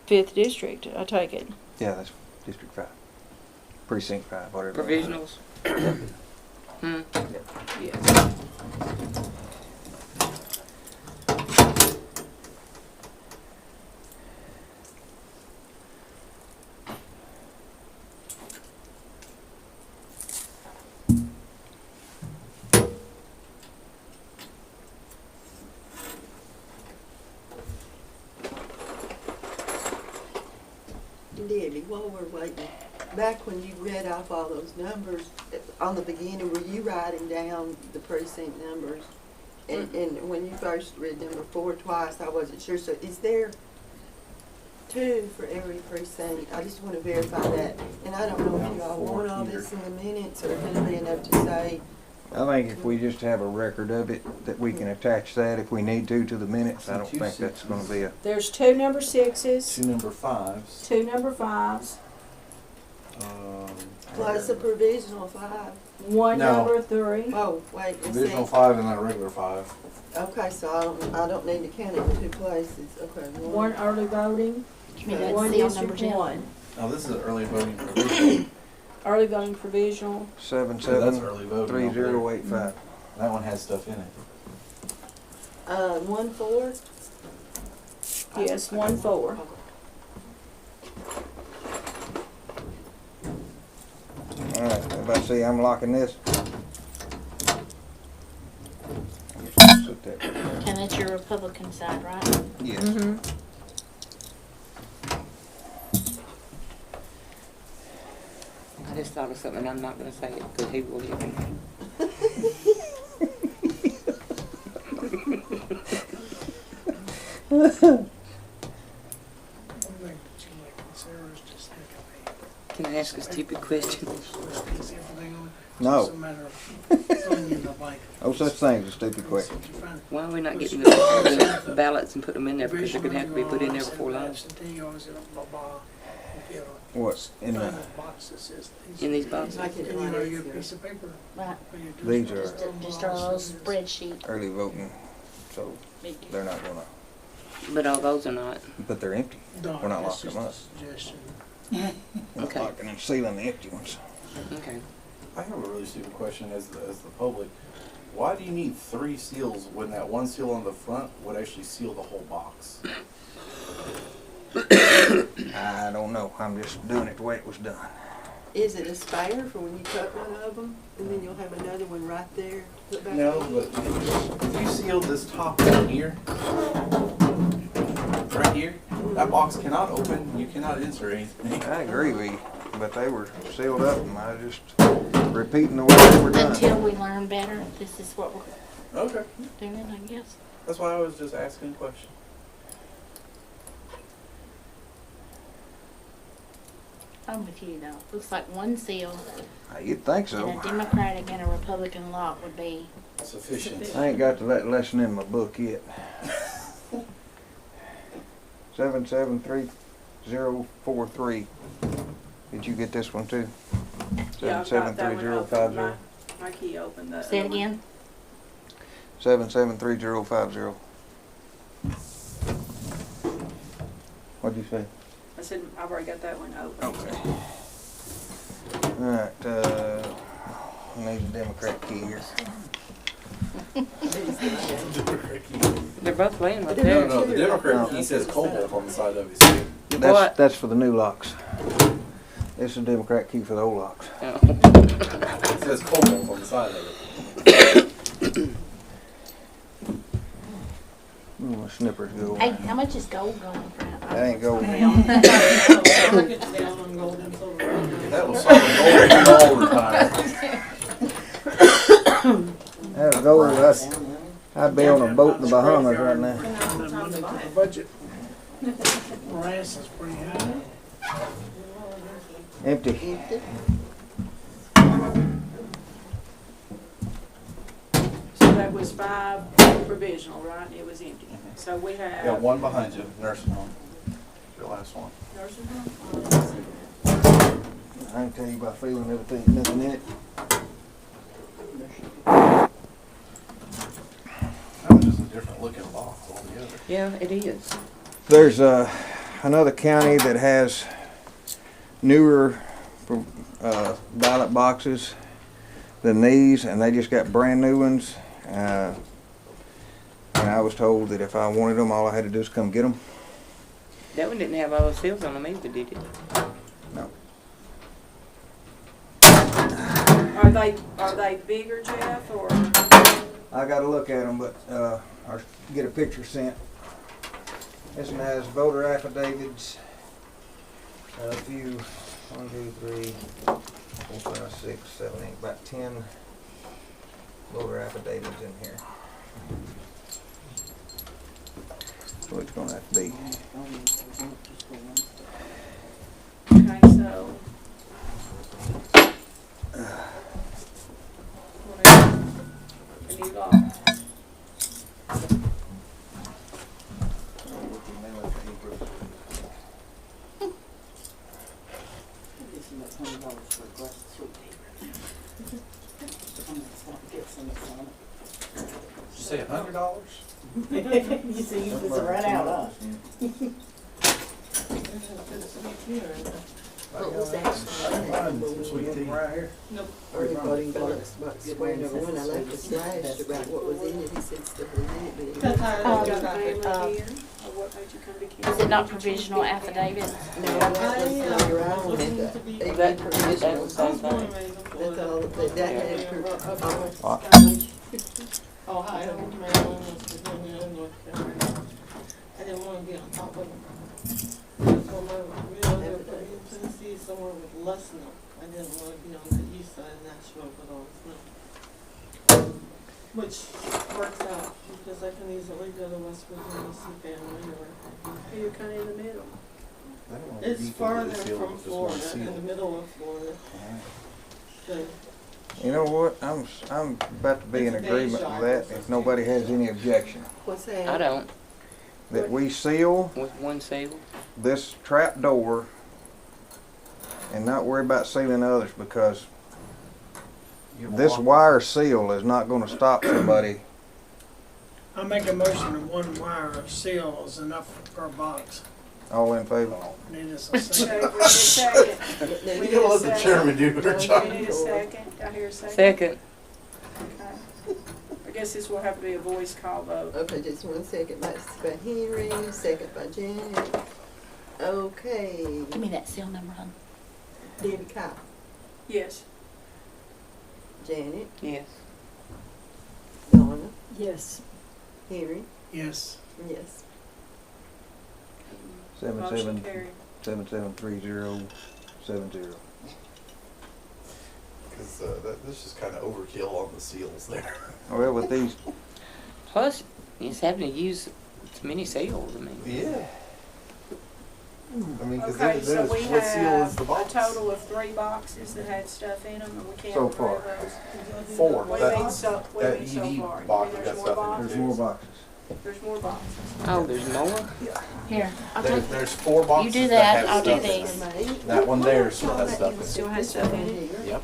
Speaker 1: 5th district, I take it.
Speaker 4: Yeah, that's District 5. Precinct 5, whatever.
Speaker 2: Provisionals?
Speaker 1: Yes.
Speaker 8: Debbie, while we're waiting, back when you read off all those numbers, on the beginning, were you writing down the precinct numbers? And when you first read number 4 twice, I wasn't sure. So is there 2 for every precinct? I just want to verify that. And I don't know if you all want all this in the minutes or if it'll be enough to say.
Speaker 4: I think if we just have a record of it, that we can attach that if we need to the minutes. I don't think that's gonna be a.
Speaker 1: There's 2 number 6s,
Speaker 10: 2 number 5s.
Speaker 1: 2 number 5s,
Speaker 8: Plus a provisional 5.
Speaker 1: 1
Speaker 10: No.
Speaker 1: number 3.
Speaker 8: Oh, wait, let's
Speaker 10: Provisional
Speaker 8: see.
Speaker 10: 5 and then a regular 5.
Speaker 8: Okay, so I don't need to count it in 2 places. Okay,
Speaker 1: 1 early voting,
Speaker 7: You mean that's
Speaker 1: 1
Speaker 7: seal number
Speaker 1: district
Speaker 7: 10?
Speaker 1: 1.
Speaker 10: Now this is early voting provisional.
Speaker 1: Early voting provisional,
Speaker 4: 773085.
Speaker 10: That one has stuff in it.
Speaker 8: 1 4.
Speaker 1: yes, 1 4.
Speaker 4: All right, everybody see I'm locking this. Put that right there.
Speaker 7: And that's your Republican side, right?
Speaker 4: Yes.
Speaker 1: Mm-hmm.
Speaker 2: I just thought of something, I'm not gonna say it, because he will hear me.
Speaker 5: One thing that you might consider is just think of
Speaker 2: Can I ask a stupid question?
Speaker 5: everything on it.
Speaker 4: No.
Speaker 5: It's a matter of filling in the blank.
Speaker 4: No such thing as a stupid question.
Speaker 5: If you find
Speaker 2: Why are we not getting the ballots and put them in there, because they're gonna have to be put in there before lunch?
Speaker 4: What, in the,
Speaker 2: In these boxes?
Speaker 8: Like it
Speaker 5: And you know, your piece of paper.
Speaker 7: Right.
Speaker 4: These are
Speaker 7: Just our little spreadsheet.
Speaker 4: early voting, so they're not gonna,
Speaker 2: But all those are not.
Speaker 4: but they're empty. We're not locking them up.
Speaker 5: Suggestion.
Speaker 4: We're not
Speaker 2: Okay.
Speaker 4: locking and sealing the empty ones.
Speaker 2: Okay.
Speaker 10: I have a really stupid question as the public. Why do you need 3 seals when that one seal on the front would actually seal the whole box?
Speaker 4: I don't know, I'm just doing it the way it was done.
Speaker 8: Is it a spare for when you cut one of them, and then you'll have another one right there? Put back
Speaker 10: No,
Speaker 8: in?
Speaker 10: but if you sealed this top one here, right here, that box cannot open, you cannot insert anything.
Speaker 4: I agree with you, but they were sealed up and I just repeating the way they were done.
Speaker 7: Until we learn better, this is what we're
Speaker 10: Okay,
Speaker 7: doing, I guess.
Speaker 10: that's why I was just asking a question.
Speaker 7: I'm with you though. Looks like one seal
Speaker 4: You'd think
Speaker 7: and
Speaker 4: so.
Speaker 7: a Democratic and a Republican lot would be.
Speaker 10: Sufficient.
Speaker 4: I ain't got to that lesson in my book yet. 773043. Did you get this one too?
Speaker 1: Yeah, I've got that one open.
Speaker 4: 773050.
Speaker 1: My key opened that.
Speaker 7: Say it
Speaker 1: other one.
Speaker 7: again.
Speaker 4: 773050. What'd you say?
Speaker 1: I said, I've already got that one open.
Speaker 4: Okay. Alright, I need a Democrat key here.
Speaker 2: They're both laying right
Speaker 10: No,
Speaker 2: there.
Speaker 10: no, the Democrat key says Cobalt on the side of his key.
Speaker 2: What?
Speaker 4: That's for the new locks. This is a Democrat key for the old locks.
Speaker 2: Oh.
Speaker 10: It says Cobalt on the side of it.
Speaker 4: Ooh, my snippers go.
Speaker 7: Hey, how much is gold going for?
Speaker 4: That ain't gold.
Speaker 10: That was solid gold all the time.
Speaker 4: That was gold. I'd be on a boat in the Bahamas right now.
Speaker 5: The budget. Morass is pretty high.
Speaker 4: Empty.
Speaker 1: So that was 5 provisional, right? And it was empty. So we have.
Speaker 10: Got one behind you, nursing home. Your last one.
Speaker 1: Nursing home?
Speaker 4: I can tell you by feeling everything, nothing in it.
Speaker 10: That was just a different looking box altogether.
Speaker 2: Yeah, it is.
Speaker 4: There's another county that has newer ballot boxes than these, and they just got brand new ones. And I was told that if I wanted them, all I had to do is come get them.
Speaker 2: That one didn't have all the seals on them either, did it?
Speaker 4: No.
Speaker 1: Are they bigger, Jeff, or?
Speaker 4: I got to look at them, but or get a picture sent. This one has voter affidavits. A few, 1, 2, 3, 4, 5, 6, 7, 8, about 10 voter affidavits in here. So it's gonna have to be.
Speaker 1: Okay, so. A new lock.
Speaker 10: Did you say $100?
Speaker 6: You see, you just ran out, huh?
Speaker 8: What was that?
Speaker 10: Sweet tea.
Speaker 4: Right here.
Speaker 8: Early voting blocks, about square number one, I left a flash about what was in it, he said stuff was in it, but he didn't.
Speaker 1: Got a family here, or what made you come to Kansas?
Speaker 7: Is it not provisional affidavits?
Speaker 8: No, that was your own,
Speaker 2: That
Speaker 8: provisional.
Speaker 2: was the same thing.
Speaker 8: That's all, that had,
Speaker 11: Ohio, Maryland, West Virginia, North Carolina. I didn't want to be on top of them. So my real other put me in Tennessee somewhere with less snow. I didn't want to be on the east side of Nashville with all the snow. Which works out because I can easily go to West Virginia, see family, or
Speaker 1: You're kind of in the middle.
Speaker 11: it's farther from Florida, in the middle of Florida. So,
Speaker 4: You know what? I'm about to be in
Speaker 11: It's a big
Speaker 4: agreement
Speaker 11: shot.
Speaker 4: with that if nobody has any objection.
Speaker 8: what's
Speaker 2: I
Speaker 8: that?
Speaker 2: don't.
Speaker 4: That we seal
Speaker 2: With one seal.
Speaker 4: this trap door and not worry about sealing others, because this wire seal is not gonna stop somebody.
Speaker 5: I make a motion that one wire of seal is enough per box.
Speaker 4: All in favor?
Speaker 5: Need us a
Speaker 1: Okay,
Speaker 5: second.
Speaker 1: we need a second.
Speaker 10: You gotta let the chairman do her job.
Speaker 1: We need a second. I hear a second.
Speaker 2: Second.
Speaker 1: Okay. I guess this will have to be a voice call vote.
Speaker 8: Okay, just 1 second, that's by Henry, second by Janet. Okay,
Speaker 7: Give me that seal number, hon.
Speaker 8: Debbie Cow,
Speaker 1: Yes.
Speaker 8: Janet,
Speaker 2: Yes.
Speaker 8: Donna,
Speaker 3: Yes.
Speaker 8: Henry,
Speaker 5: Yes.
Speaker 8: yes.
Speaker 1: Motion carried.
Speaker 4: 773070.
Speaker 10: Because that's just kind of overkill on the seals there.
Speaker 4: Well, with these,
Speaker 2: Plus, it's having to use too many seals. I mean,
Speaker 10: Yeah. I mean, cause
Speaker 1: Okay, so we
Speaker 10: what seal
Speaker 1: have
Speaker 10: is the
Speaker 1: a
Speaker 10: box?
Speaker 1: total of 3 boxes that had stuff in them, and we can't
Speaker 10: So
Speaker 1: remove
Speaker 10: far.
Speaker 1: those.
Speaker 10: Four.
Speaker 1: What do you mean so, what do you
Speaker 10: that
Speaker 1: mean so
Speaker 10: ED
Speaker 1: far? You
Speaker 10: box
Speaker 1: mean
Speaker 10: got
Speaker 1: there's more
Speaker 10: stuff in it.
Speaker 1: boxes?
Speaker 4: There's more boxes.
Speaker 1: There's more boxes.
Speaker 2: Oh, there's more?
Speaker 7: Here, I'll take,
Speaker 10: There's 4 boxes
Speaker 7: you do
Speaker 10: that
Speaker 7: that,
Speaker 10: have
Speaker 7: I'll do
Speaker 10: stuff in
Speaker 7: these.
Speaker 10: it. That one there still has stuff in it.
Speaker 1: Still has stuff in it?
Speaker 10: Yep.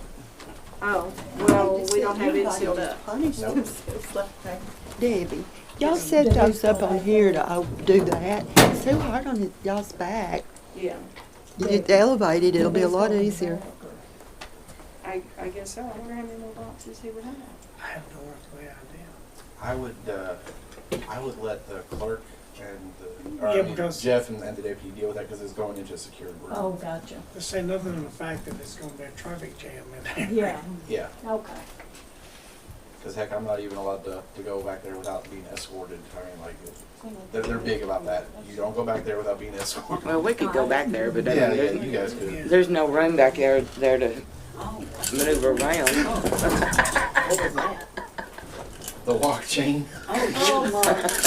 Speaker 1: Oh, well, we don't have it sealed up.
Speaker 8: Punish
Speaker 10: Nope.
Speaker 8: themselves like that. Debbie, y'all set those up on here to do that. It's so hard on y'all's back.
Speaker 1: Yeah,
Speaker 8: You get elevated, it'll be a lot easier.
Speaker 1: I guess so. I wonder how many more boxes he would have.
Speaker 5: I have no earthly idea.
Speaker 10: I would let the clerk and
Speaker 5: Yeah,
Speaker 10: I mean,
Speaker 5: because-
Speaker 10: Jeff and the deputy deal with that because it's going into a secure room.
Speaker 3: Oh, gotcha.
Speaker 5: To say nothing of the fact that it's gonna be a traffic jam in there.
Speaker 3: Yeah,
Speaker 10: Yeah,
Speaker 3: okay.
Speaker 10: because heck, I'm not even allowed to go back there without being escorted. I mean, like, they're big about that. You don't go back there without being escorted.
Speaker 2: Well, we could go back there, but I mean,
Speaker 10: Yeah,
Speaker 2: there's,
Speaker 10: you guys could.
Speaker 2: there's no room back there to maneuver around.
Speaker 6: What was that?
Speaker 10: The lock chain.
Speaker 6: Oh,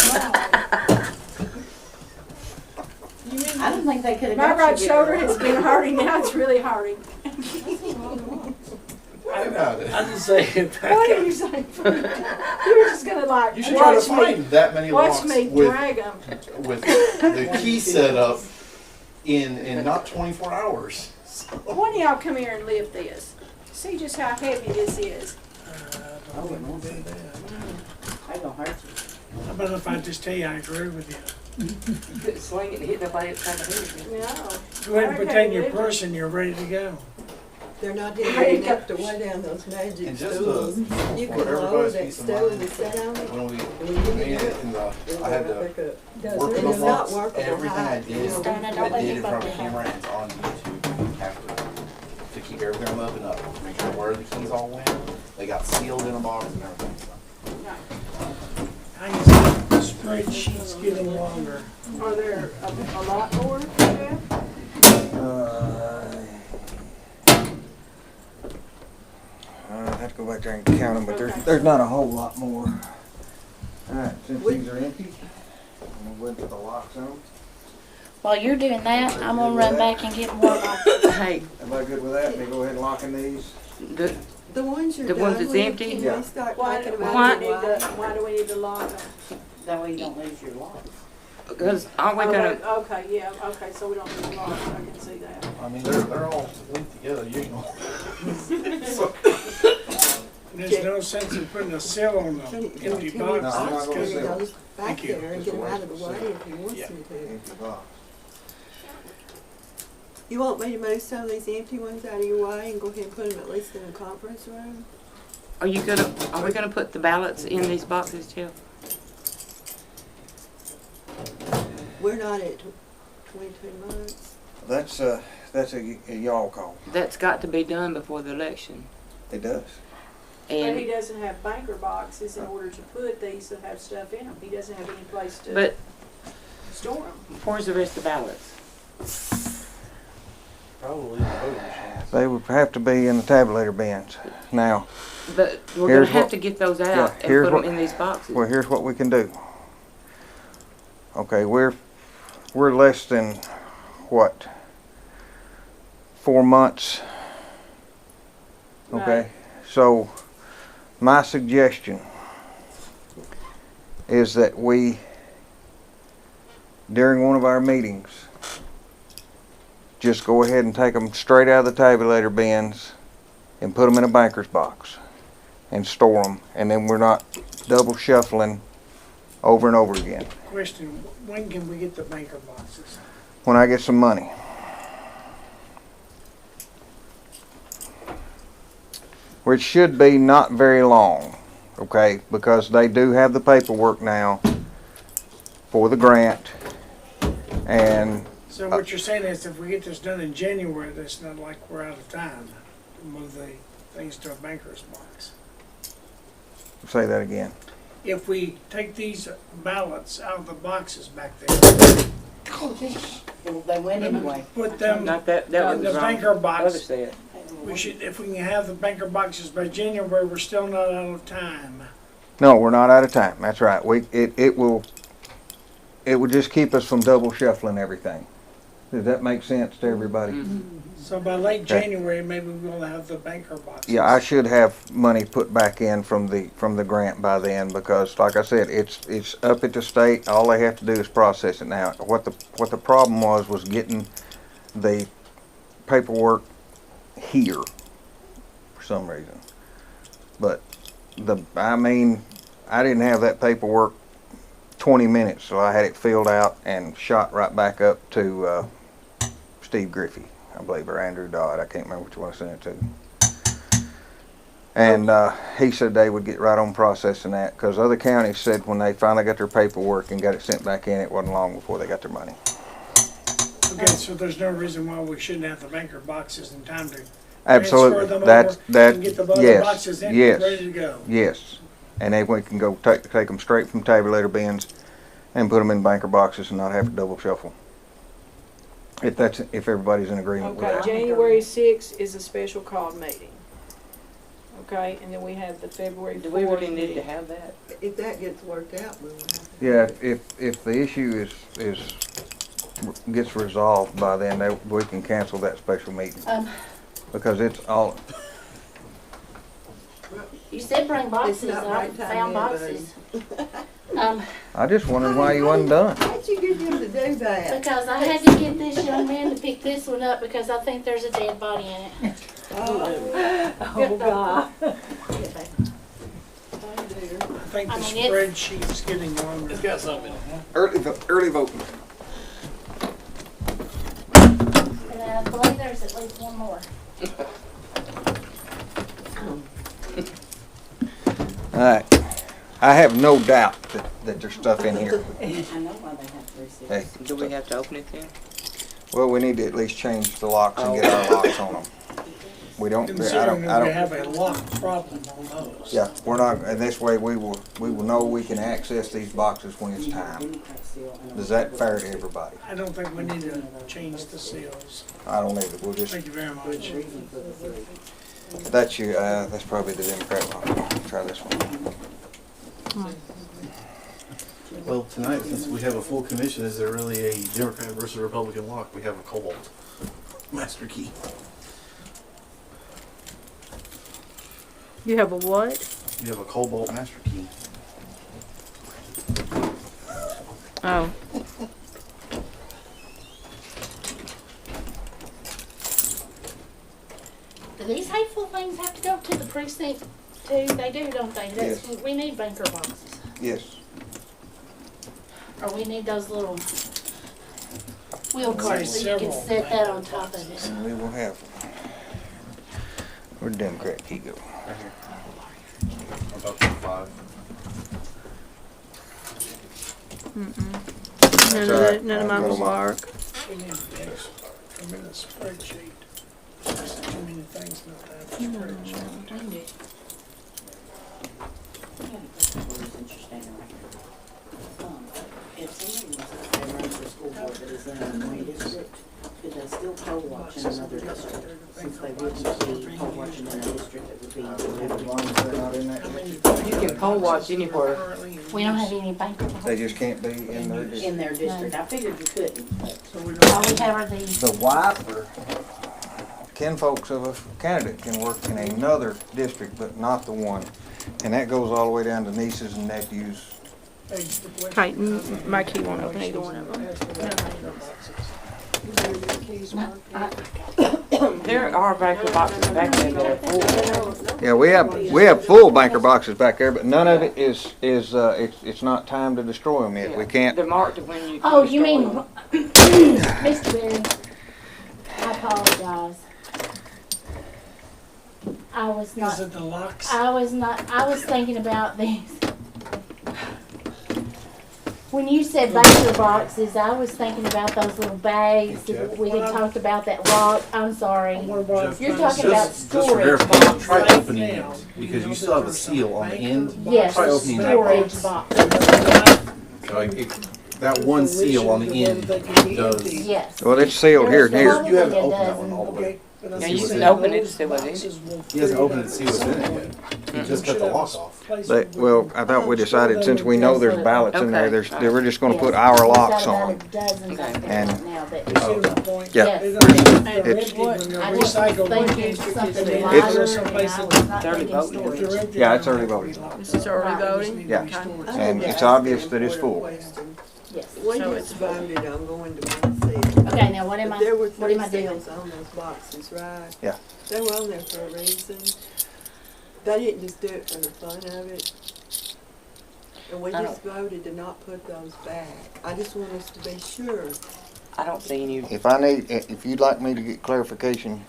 Speaker 6: I don't think they could have.
Speaker 1: My right shoulder has been hurting, now it's really hurting.
Speaker 10: What about it?
Speaker 5: I'm just saying.
Speaker 1: What are you saying? You were just gonna like,
Speaker 10: You should try to
Speaker 1: watch me,
Speaker 10: find that many
Speaker 1: watch
Speaker 10: locks
Speaker 1: me
Speaker 10: with
Speaker 1: drag them.
Speaker 10: the key set up in not 24 hours.
Speaker 1: Why don't y'all come here and lift this? See just how heavy this is.
Speaker 5: I don't know about that.
Speaker 6: That gonna hurt you.
Speaker 5: How about if I just tell you I agree with you?
Speaker 2: Swing it and hit nobody upside the head.
Speaker 1: No.
Speaker 5: Go ahead and put that in your purse and you're ready to go.
Speaker 8: They're not heavy enough to weigh down those magic
Speaker 10: And just
Speaker 8: stools. You
Speaker 10: for
Speaker 8: can lower
Speaker 10: everybody's
Speaker 8: that
Speaker 10: peace of
Speaker 8: stove
Speaker 10: mind,
Speaker 8: and sit on it.
Speaker 10: when we
Speaker 8: When you
Speaker 10: made
Speaker 8: get
Speaker 10: it
Speaker 8: up,
Speaker 10: in the,
Speaker 8: it'll
Speaker 10: I had
Speaker 8: go
Speaker 10: to
Speaker 8: right back up.
Speaker 3: Does
Speaker 10: work
Speaker 3: it?
Speaker 10: with
Speaker 8: It's
Speaker 10: my
Speaker 8: not
Speaker 10: locks.
Speaker 8: workable
Speaker 10: Everything I
Speaker 8: height,
Speaker 10: did,
Speaker 8: you know.
Speaker 7: Darn it,
Speaker 10: I
Speaker 7: don't let
Speaker 10: did
Speaker 7: me
Speaker 10: in front of
Speaker 7: bump
Speaker 10: a
Speaker 7: your
Speaker 10: camera
Speaker 7: head.
Speaker 10: and it's on YouTube. You have to keep everything on the up and up. Make sure where the keys all went. They got sealed in a box and everything. So.
Speaker 5: I can see the spreadsheet's getting longer.
Speaker 1: Are there a lot more, Jeff?
Speaker 4: I'd have to go back there and count them, but there's not a whole lot more. Alright, since these are empty, I'm gonna put the locks on them.
Speaker 7: While you're doing that, I'm gonna run back and get more boxes.
Speaker 2: Hey,
Speaker 4: Everybody good with that? They go ahead and lock in these?
Speaker 2: the,
Speaker 8: The ones you're
Speaker 2: The
Speaker 8: done
Speaker 2: ones that's
Speaker 8: with,
Speaker 2: empty?
Speaker 8: can
Speaker 4: Yeah.
Speaker 8: we start
Speaker 1: Why,
Speaker 8: talking
Speaker 1: why
Speaker 8: about
Speaker 1: do we
Speaker 8: it?
Speaker 1: need to, why do we need to lock them?
Speaker 6: That way you don't lose your lock.
Speaker 2: because aren't we
Speaker 1: Oh,
Speaker 2: gonna,
Speaker 1: wait, okay, yeah, okay, so we don't need to lock, I can see that.
Speaker 10: I mean, they're all linked together. You ain't gonna. So,
Speaker 5: There's no sense in putting a seal on the
Speaker 8: Can you-
Speaker 5: empty
Speaker 8: can you
Speaker 5: box.
Speaker 4: No, I'm not gonna
Speaker 8: take
Speaker 4: seal.
Speaker 8: those back
Speaker 5: Thank you.
Speaker 8: there and get them out of the way if he wants
Speaker 5: Yeah.
Speaker 8: me to.
Speaker 4: Empty box.
Speaker 8: You want me to move some of these empty ones out of your way and go ahead and put them at least in the conference room?
Speaker 2: are we gonna put the ballots in these boxes too?
Speaker 8: We're not at 22 months.
Speaker 4: That's a y'all call.
Speaker 2: That's got to be done before the election.
Speaker 4: It does.
Speaker 1: But he
Speaker 2: And,
Speaker 1: doesn't have banker boxes in order to put these that have stuff in them, he doesn't have any place to
Speaker 2: but
Speaker 1: store them.
Speaker 2: where's the rest of the ballots?
Speaker 10: probably the voting machines.
Speaker 4: They would have to be in the tabulator bins. Now,
Speaker 2: But we're
Speaker 4: Here's
Speaker 2: gonna have
Speaker 4: what-
Speaker 2: to get those
Speaker 4: yeah,
Speaker 2: out and
Speaker 4: here's
Speaker 2: put them
Speaker 4: what-
Speaker 2: in these boxes.
Speaker 4: well, here's what we can do. Okay, we're less than, what, 4 months? Okay,
Speaker 1: Right.
Speaker 4: so my suggestion is that we, during one of our meetings, just go ahead and take them straight out of the tabulator bins and put them in a banker's box and store them, and then we're not double shuffling over and over again.
Speaker 5: Question, when can we get the banker boxes?
Speaker 4: When I get some money. Which should be not very long, okay, because they do have the paperwork now for the grant, and
Speaker 5: So what you're saying is if we get this done in January, that's not like we're out of time to move the things to a banker's box.
Speaker 4: say that again.
Speaker 5: If we take these ballots out of the boxes back there,
Speaker 6: Well, they went anyway.
Speaker 5: put them
Speaker 2: Not that
Speaker 5: in
Speaker 2: was
Speaker 5: the
Speaker 2: wrong.
Speaker 5: banker
Speaker 2: Other
Speaker 5: box,
Speaker 2: said.
Speaker 5: we should, if we can have the banker boxes by January, we're still not out of time.
Speaker 4: No, we're not out of time, that's right. It will just keep us from double shuffling everything. Does that make sense to everybody?
Speaker 5: So by late
Speaker 4: Okay.
Speaker 5: January, maybe we'll have the banker boxes.
Speaker 4: Yeah, I should have money put back in from the grant by then, because like I said, it's up at the state. All they have to do is process it now. What the problem was getting the paperwork here for some reason. But I didn't have that paperwork 20 minutes, so I had it filled out and shot right back up to Steve Griffey, I believe, or Andrew Dodd. I can't remember which one I sent it to. And he said they would get right on processing that, because other counties said when they finally got their paperwork and got it sent back in, it wasn't long before they got their money.
Speaker 5: Okay, so there's no reason why we shouldn't have the banker boxes in time to
Speaker 4: Absolutely.
Speaker 5: transfer them
Speaker 4: That's
Speaker 5: over
Speaker 4: that.
Speaker 5: and get the other
Speaker 4: Yes.
Speaker 5: boxes in
Speaker 4: Yes.
Speaker 5: ready to go.
Speaker 4: Yes. And then we can go take them straight from tabulator bins and put them in banker boxes and not have to double shuffle. If everybody's in agreement with
Speaker 1: Okay,
Speaker 4: that.
Speaker 1: January 6th is a special call meeting. Okay, and then we have the February 4th.
Speaker 2: Do we really need to
Speaker 1: meeting.
Speaker 2: have that?
Speaker 8: If that gets worked out, we'll have to.
Speaker 4: Yeah, if the issue gets resolved by then, we can cancel that special meeting, because it's all,
Speaker 7: You said bring boxes,
Speaker 8: not
Speaker 7: I
Speaker 8: right time
Speaker 7: found
Speaker 8: yet,
Speaker 7: boxes.
Speaker 4: I just wondered why you wasn't done.
Speaker 8: How'd you get him to do that?
Speaker 7: Because I had to get this young man to pick this one up because I think there's a dead body in it.
Speaker 3: Oh, God.
Speaker 5: I think
Speaker 7: I
Speaker 5: the
Speaker 7: mean, it's-
Speaker 5: spreadsheet's getting longer. It's got something.
Speaker 4: Early voting.
Speaker 7: And I believe there's at least one more.
Speaker 4: All right. I have no doubt that there's stuff in here.
Speaker 6: I know why they have 3 seats.
Speaker 4: Hey,
Speaker 2: Do we have to open it then?
Speaker 4: well, we need to at least change the locks and get our locks on them. We don't,
Speaker 5: Considering that
Speaker 4: I
Speaker 5: we
Speaker 4: don't,
Speaker 5: have a lock problem on those.
Speaker 4: yeah, we're not, and this way we will know we can access these boxes when it's time.
Speaker 6: Democrat seal and a
Speaker 4: Is that fair to
Speaker 6: Republican.
Speaker 4: everybody?
Speaker 5: I don't think we need to change the seals.
Speaker 4: I don't either. We'll just,
Speaker 5: Thank you very much.
Speaker 6: Reason for the 3.
Speaker 4: that's probably the Democrat one. Try this one.
Speaker 10: Well, tonight, since we have a full commission, is there really a Democrat versus Republican lock? We have a Cobalt master key.
Speaker 1: You have a what?
Speaker 10: We have a Cobalt master key.
Speaker 1: Oh.
Speaker 7: Do these hateful things have to go to the precinct too? They do, don't they? That's,
Speaker 4: Yes.
Speaker 7: we need banker boxes.
Speaker 4: Yes.
Speaker 7: Or we need those little wheel
Speaker 5: Say
Speaker 7: carts so you can
Speaker 5: several
Speaker 7: set that on top of it.
Speaker 4: We will have. Where'd the Democrat key go?
Speaker 10: Right here. About 5.
Speaker 1: None of mine will work.
Speaker 5: We need a tremendous spreadsheet. Just too many things not to have a spreadsheet.
Speaker 6: If somebody wants to run for school board that is in one district, could they still poll watch in another district? Since they wouldn't be poll watching in a district that would be.
Speaker 2: You can poll watch anywhere.
Speaker 7: We don't have any banker
Speaker 4: They
Speaker 7: boxes.
Speaker 4: just can't be in their district.
Speaker 6: In their district, I figured you couldn't, but.
Speaker 7: All we have are these.
Speaker 4: The wife or kinfolks of a candidate can work in another district, but not the one. And that goes all the way down to nieces and nephews.
Speaker 1: Okay, my key won't open either one of them.
Speaker 2: There are banker boxes back there that are full.
Speaker 4: Yeah, we have full banker boxes back there, but none of it it's not time to destroy them yet. We can't.
Speaker 2: They're marked to when you.
Speaker 7: Oh, you mean, Mr. Berry, I apologize. I was
Speaker 5: Is
Speaker 7: not,
Speaker 5: it the locks?
Speaker 7: I was thinking about these. When you said banker boxes, I was thinking about those little bags that we had talked about that lock. I'm sorry.
Speaker 5: What about-
Speaker 7: You're talking about
Speaker 10: Just for
Speaker 7: storage
Speaker 10: verification,
Speaker 7: box.
Speaker 10: try opening it, because you still have a seal on the end.
Speaker 7: Yes,
Speaker 10: Try opening that
Speaker 7: storage
Speaker 10: box.
Speaker 7: box.
Speaker 10: That one seal on the end does.
Speaker 7: Yes.
Speaker 4: Well, it's sealed here and here.
Speaker 10: You have to open that one all the way.
Speaker 5: Okay, But I
Speaker 2: Yeah,
Speaker 5: see
Speaker 2: you
Speaker 10: can
Speaker 5: that
Speaker 2: open it to
Speaker 5: those
Speaker 2: see what's in it.
Speaker 5: boxes will
Speaker 10: He hasn't
Speaker 5: free
Speaker 10: opened it
Speaker 5: up
Speaker 10: to see what's in it
Speaker 5: somewhere.
Speaker 10: yet. He
Speaker 2: Mm.
Speaker 10: just cut the lock off.
Speaker 4: Well, I thought we decided since we know there's ballots in there,
Speaker 2: Okay.
Speaker 4: we're just gonna put
Speaker 7: Yes.
Speaker 4: our
Speaker 7: We've
Speaker 4: locks
Speaker 7: got
Speaker 4: on
Speaker 7: about
Speaker 4: them.
Speaker 7: a dozen
Speaker 2: Okay.
Speaker 7: up there
Speaker 4: And-
Speaker 7: right now that.
Speaker 5: You see my point?
Speaker 4: Yeah.
Speaker 7: Yes.
Speaker 5: They don't, they're
Speaker 1: It's-
Speaker 5: empty when they're
Speaker 7: I just
Speaker 5: recycled.
Speaker 7: think
Speaker 5: they
Speaker 7: it's
Speaker 5: can't
Speaker 7: something
Speaker 5: stick it in.
Speaker 7: lighter,
Speaker 5: There's
Speaker 7: and
Speaker 5: someplace
Speaker 7: I
Speaker 5: that-
Speaker 7: was not
Speaker 2: It's already
Speaker 7: thinking
Speaker 2: voted.
Speaker 5: If
Speaker 7: storage.
Speaker 5: they're empty,
Speaker 4: Yeah,
Speaker 5: they
Speaker 4: it's
Speaker 5: don't
Speaker 4: already
Speaker 5: have to be
Speaker 4: voted.
Speaker 5: locked
Speaker 1: This
Speaker 5: up.
Speaker 1: is already
Speaker 7: Right.
Speaker 1: voting?
Speaker 4: Yeah.
Speaker 5: Okay.
Speaker 4: And it's obvious that it's full.
Speaker 7: Yes.
Speaker 8: We
Speaker 1: So
Speaker 8: just
Speaker 1: it's-
Speaker 8: voted on going to one seal.
Speaker 7: Okay, now what am
Speaker 8: But
Speaker 7: I,
Speaker 8: there were
Speaker 7: what
Speaker 8: three
Speaker 7: am I doing?
Speaker 8: seals on those boxes, right?
Speaker 4: Yeah.
Speaker 8: They were on there for a reason. They didn't just do it for the fun of it. And we
Speaker 2: I
Speaker 8: just voted to not put those back. I just want us to be sure.
Speaker 2: I don't see any.
Speaker 4: If you'd like me to get clarification,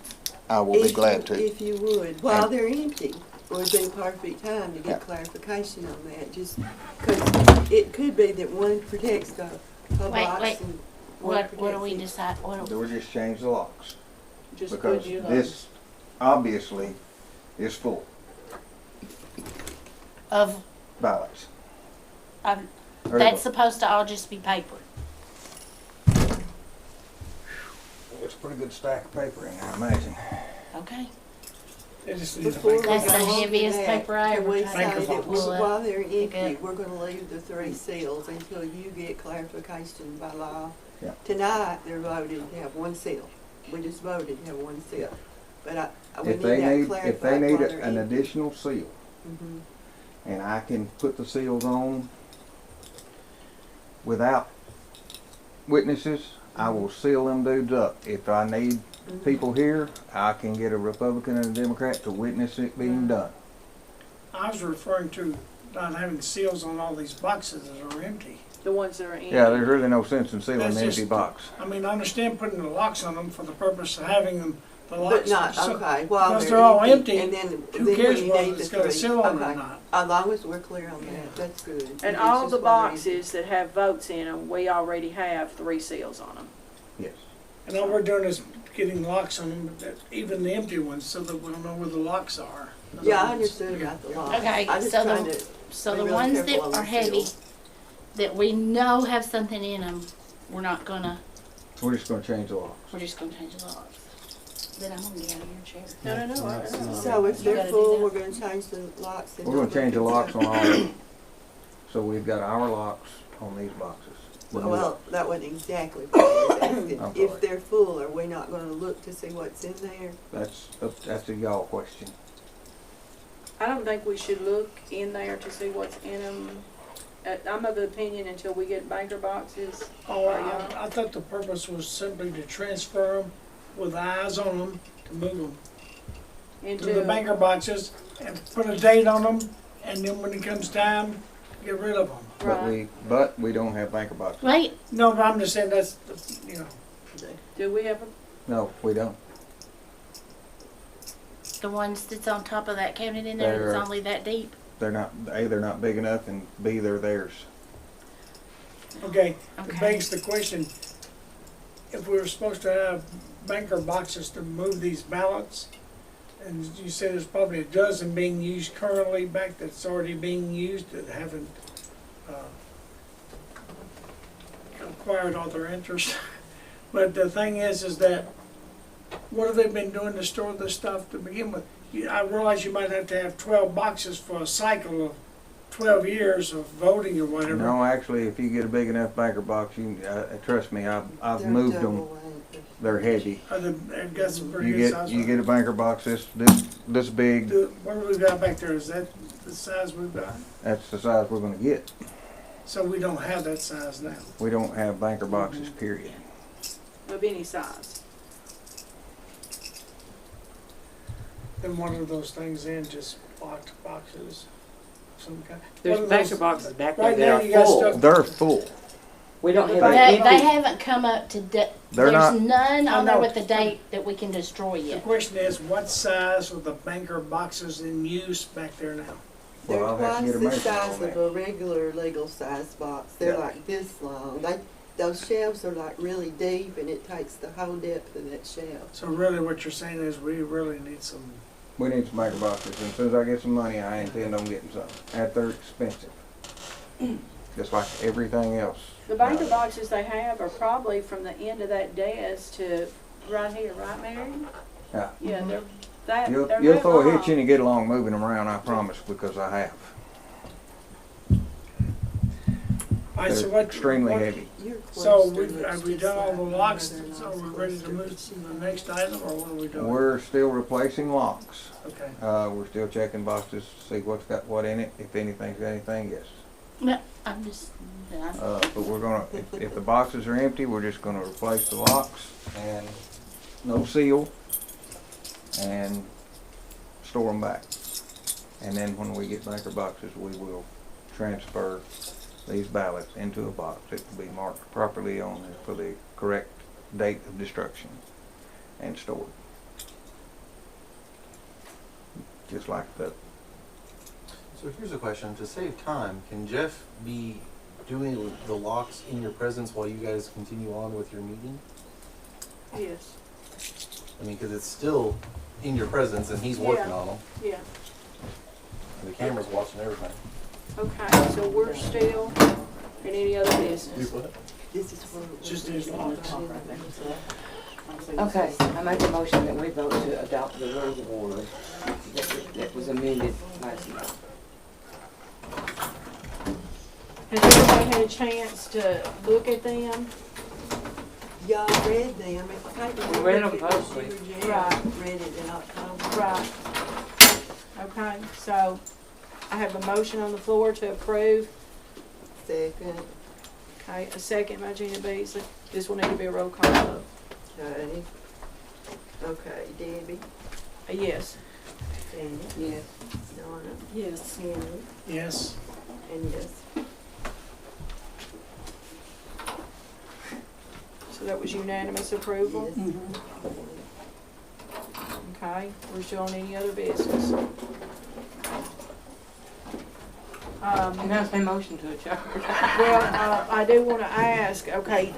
Speaker 4: I will be
Speaker 8: If
Speaker 4: glad
Speaker 8: you-
Speaker 4: to.
Speaker 8: If you would, while they're empty, would be a perfect time to
Speaker 4: Yeah.
Speaker 8: get clarification on that, just, cause it could be that one protects a
Speaker 7: Wait,
Speaker 8: box
Speaker 7: wait.
Speaker 8: and one
Speaker 7: What do
Speaker 8: protects
Speaker 7: we
Speaker 8: each.
Speaker 7: decide, what do
Speaker 4: We'll just change the locks,
Speaker 8: Just
Speaker 4: because
Speaker 8: put your
Speaker 4: this obviously is full
Speaker 7: of,
Speaker 4: ballots.
Speaker 7: um,
Speaker 4: Or
Speaker 7: that's supposed to all just be paper?
Speaker 4: It's a pretty good stack of paper in there, I imagine.
Speaker 7: Okay.
Speaker 5: They just need to
Speaker 8: Before
Speaker 5: make
Speaker 8: we
Speaker 7: That's
Speaker 8: go
Speaker 7: the
Speaker 8: on to
Speaker 7: heaviest
Speaker 8: that,
Speaker 7: paper I
Speaker 8: can
Speaker 7: ever
Speaker 8: we
Speaker 7: tried.
Speaker 8: say
Speaker 5: Banker
Speaker 8: that
Speaker 5: box.
Speaker 8: while they're
Speaker 7: Pick
Speaker 8: empty,
Speaker 7: up.
Speaker 8: we're gonna leave the three seals until you get clarification by law?
Speaker 4: Yeah.
Speaker 8: Tonight, they're voted to have one seal. We just voted to have one seal. But we
Speaker 4: If
Speaker 8: need
Speaker 4: they
Speaker 8: that
Speaker 4: need,
Speaker 8: clarified.
Speaker 4: if they need
Speaker 8: while they're
Speaker 4: an
Speaker 8: empty.
Speaker 4: additional seal,
Speaker 8: Mhm.
Speaker 4: and I can put the seals on without witnesses, I will seal them dudes up. If I need
Speaker 8: Mhm.
Speaker 4: people here, I can get a Republican and a Democrat to witness it being done.
Speaker 5: I was referring to not having seals on all these boxes that are empty.
Speaker 1: The ones that are in.
Speaker 4: Yeah, there's really no sense in sealing
Speaker 5: That's
Speaker 4: an empty
Speaker 5: just-
Speaker 4: box.
Speaker 5: I mean, I understand putting the locks on them for the purpose of having them, the
Speaker 8: But
Speaker 5: locks.
Speaker 8: not,
Speaker 5: so-
Speaker 8: okay, while
Speaker 5: because
Speaker 8: they're
Speaker 5: they're all
Speaker 8: empty,
Speaker 5: empty,
Speaker 8: and then
Speaker 5: Who
Speaker 8: when
Speaker 5: cares
Speaker 8: you
Speaker 5: whether
Speaker 8: need the
Speaker 5: it's got a
Speaker 8: three.
Speaker 5: seal on it or
Speaker 8: Okay.
Speaker 5: not?
Speaker 8: As long as we're clear on that, that's good.
Speaker 1: And
Speaker 8: It's
Speaker 1: all
Speaker 8: just
Speaker 1: the
Speaker 8: one reason.
Speaker 1: boxes that have votes in them, we already have 3 seals on them.
Speaker 4: Yes.
Speaker 5: And all we're doing is getting locks on them, even the empty ones, so that we'll know where the locks are.
Speaker 8: Yeah, I understood about the lock.
Speaker 7: Okay,
Speaker 8: I just
Speaker 7: so
Speaker 8: tried
Speaker 7: the,
Speaker 8: to
Speaker 7: so
Speaker 8: be
Speaker 7: the
Speaker 8: real
Speaker 7: ones that
Speaker 8: careful on
Speaker 7: are
Speaker 8: the
Speaker 7: heavy,
Speaker 8: seal.
Speaker 7: that we know have something in them, we're not gonna,
Speaker 4: We're just gonna change the locks.
Speaker 7: we're just gonna change the locks. Then I'm gonna get out of your chair.
Speaker 1: No, I know.
Speaker 8: So if
Speaker 7: You
Speaker 8: they're
Speaker 7: gotta do
Speaker 8: full,
Speaker 7: that.
Speaker 8: we're gonna change the locks. and
Speaker 4: We're gonna
Speaker 8: not
Speaker 4: change the
Speaker 8: look
Speaker 4: locks
Speaker 8: at
Speaker 4: on all of them. So we've got our locks on these boxes.
Speaker 8: Well, that wasn't exactly what I was asking.
Speaker 4: I'm
Speaker 8: If
Speaker 4: sorry.
Speaker 8: they're full, are we not gonna look to see what's in there?
Speaker 4: That's a y'all question.
Speaker 1: I don't think we should look in there to see what's in them. I'm of the opinion until we get banker boxes.
Speaker 5: Oh, I thought the purpose was simply to transfer them with eyes on them, to move them to the
Speaker 1: Into,
Speaker 5: banker boxes and put a date on them, and then when it comes time, get rid of them.
Speaker 1: right.
Speaker 4: But we don't have banker boxes.
Speaker 7: Wait,
Speaker 5: No, but I'm just saying that's, you know,
Speaker 1: Do we have a,
Speaker 4: No, we don't.
Speaker 7: the ones that's on top of that cabinet in there, it's
Speaker 4: They're-
Speaker 7: only that deep.
Speaker 4: They're not, A, they're not big enough, and B, they're theirs.
Speaker 5: okay, it
Speaker 7: Okay.
Speaker 5: begs the question, if we were supposed to have banker boxes to move these ballots, and you said there's probably a dozen being used currently back that's already being used that haven't, acquired all their interest. But the thing is that, what have they been doing to store this stuff to begin with? I realize you might have to have 12 boxes for a cycle of 12 years of voting or whatever.
Speaker 4: No, actually, if you get a big enough banker box, you, trust me, I've
Speaker 8: They're
Speaker 4: moved them.
Speaker 8: double weight.
Speaker 4: They're heavy.
Speaker 5: They've got some pretty
Speaker 4: You
Speaker 5: good
Speaker 4: get,
Speaker 5: size.
Speaker 4: you get a banker box this big,
Speaker 5: What do we got back there? Is that the size we've got?
Speaker 4: that's the size we're gonna get.
Speaker 5: So we don't have that size now.
Speaker 4: We don't have banker boxes, period.
Speaker 1: of any size?
Speaker 5: Then what are those things in? Just locked boxes? Some kind?
Speaker 2: There's
Speaker 5: What are
Speaker 2: banker
Speaker 5: those-
Speaker 2: boxes back there
Speaker 5: Right now
Speaker 2: that
Speaker 5: you
Speaker 2: are
Speaker 5: got
Speaker 2: full.
Speaker 5: stuff-
Speaker 4: They're full.
Speaker 2: We don't have
Speaker 1: They-
Speaker 2: an
Speaker 7: They
Speaker 2: empty.
Speaker 7: haven't come up to date,
Speaker 4: They're
Speaker 7: there's
Speaker 4: not-
Speaker 7: none
Speaker 5: I
Speaker 7: on there
Speaker 5: know.
Speaker 7: with the date that we can destroy
Speaker 5: The
Speaker 7: yet.
Speaker 5: question is, what size are the banker boxes in use back there now?
Speaker 8: They're
Speaker 4: Well, I'll have to
Speaker 8: twice
Speaker 4: get a
Speaker 8: the
Speaker 4: measurement
Speaker 8: size
Speaker 4: on
Speaker 8: of
Speaker 4: that.
Speaker 8: a regular legal size box. They're
Speaker 4: Yeah.
Speaker 8: like this long. Those shelves are like really deep, and it takes the whole depth of that shelf.
Speaker 5: So really what you're saying is we really need some,
Speaker 4: We need some banker boxes, and as soon as I get some money, I intend on getting some. And they're expensive. Just like everything else.
Speaker 1: The banker boxes they have are probably from the end of that desk to right here, right, Mary? Yeah, they're, they're
Speaker 4: You'll
Speaker 1: moving
Speaker 4: throw a hitch
Speaker 1: along.
Speaker 4: in and get along moving them around, I promise, because I have.
Speaker 5: All right, so
Speaker 4: They're
Speaker 5: what?
Speaker 4: extremely
Speaker 5: what-
Speaker 4: heavy.
Speaker 8: Your
Speaker 5: So
Speaker 8: question
Speaker 5: have
Speaker 8: was
Speaker 5: we
Speaker 8: just
Speaker 5: done all the
Speaker 8: like
Speaker 5: locks,
Speaker 8: whether or
Speaker 5: so
Speaker 8: not
Speaker 5: we're ready to move to the next item, or what are we doing?
Speaker 4: We're still replacing locks.
Speaker 5: Okay.
Speaker 4: We're still checking boxes to see what's got what in it. If anything's got anything, yes.
Speaker 7: No, I'm just,
Speaker 4: But we're gonna, if the boxes are empty, we're just gonna replace the locks and no seal and store them back. And then when we get back our boxes, we will transfer these ballots into a box. It will be marked properly on there for the correct date of destruction and stored. Just like the,
Speaker 10: So here's a question, to save time, can Jeff be doing the locks in your presence while you guys continue on with your meeting?
Speaker 1: Yes,
Speaker 10: I mean, cause it's still in your presence and he's working
Speaker 1: Yeah.
Speaker 10: on them,
Speaker 1: yeah.
Speaker 10: and the camera's watching everything.
Speaker 1: Okay, so we're still in any other business.
Speaker 8: This is where.
Speaker 5: Just these locks.
Speaker 2: Okay, I make a motion that we vote to adopt the rules of order that was amended last night.
Speaker 1: Has everybody had a chance to look at them?
Speaker 8: Y'all read them. It's like
Speaker 2: We read them mostly.
Speaker 1: Right.
Speaker 8: Read it in October.
Speaker 1: Right. Okay, so I have a motion on the floor to approve.
Speaker 8: Second,
Speaker 1: Okay, a second by Gina Beasley. This will need to be a roll call vote.
Speaker 8: okay. Okay, Debbie,
Speaker 1: Yes.
Speaker 8: Janet,
Speaker 2: Yes.
Speaker 8: Donna,
Speaker 3: Yes.
Speaker 8: Henry,
Speaker 5: Yes.
Speaker 8: and yes.
Speaker 1: So that was unanimous approval?
Speaker 8: Yes.
Speaker 1: Okay, we're still on any other business.
Speaker 2: And that's my motion to adjourn.
Speaker 1: Well, I do wanna ask, okay,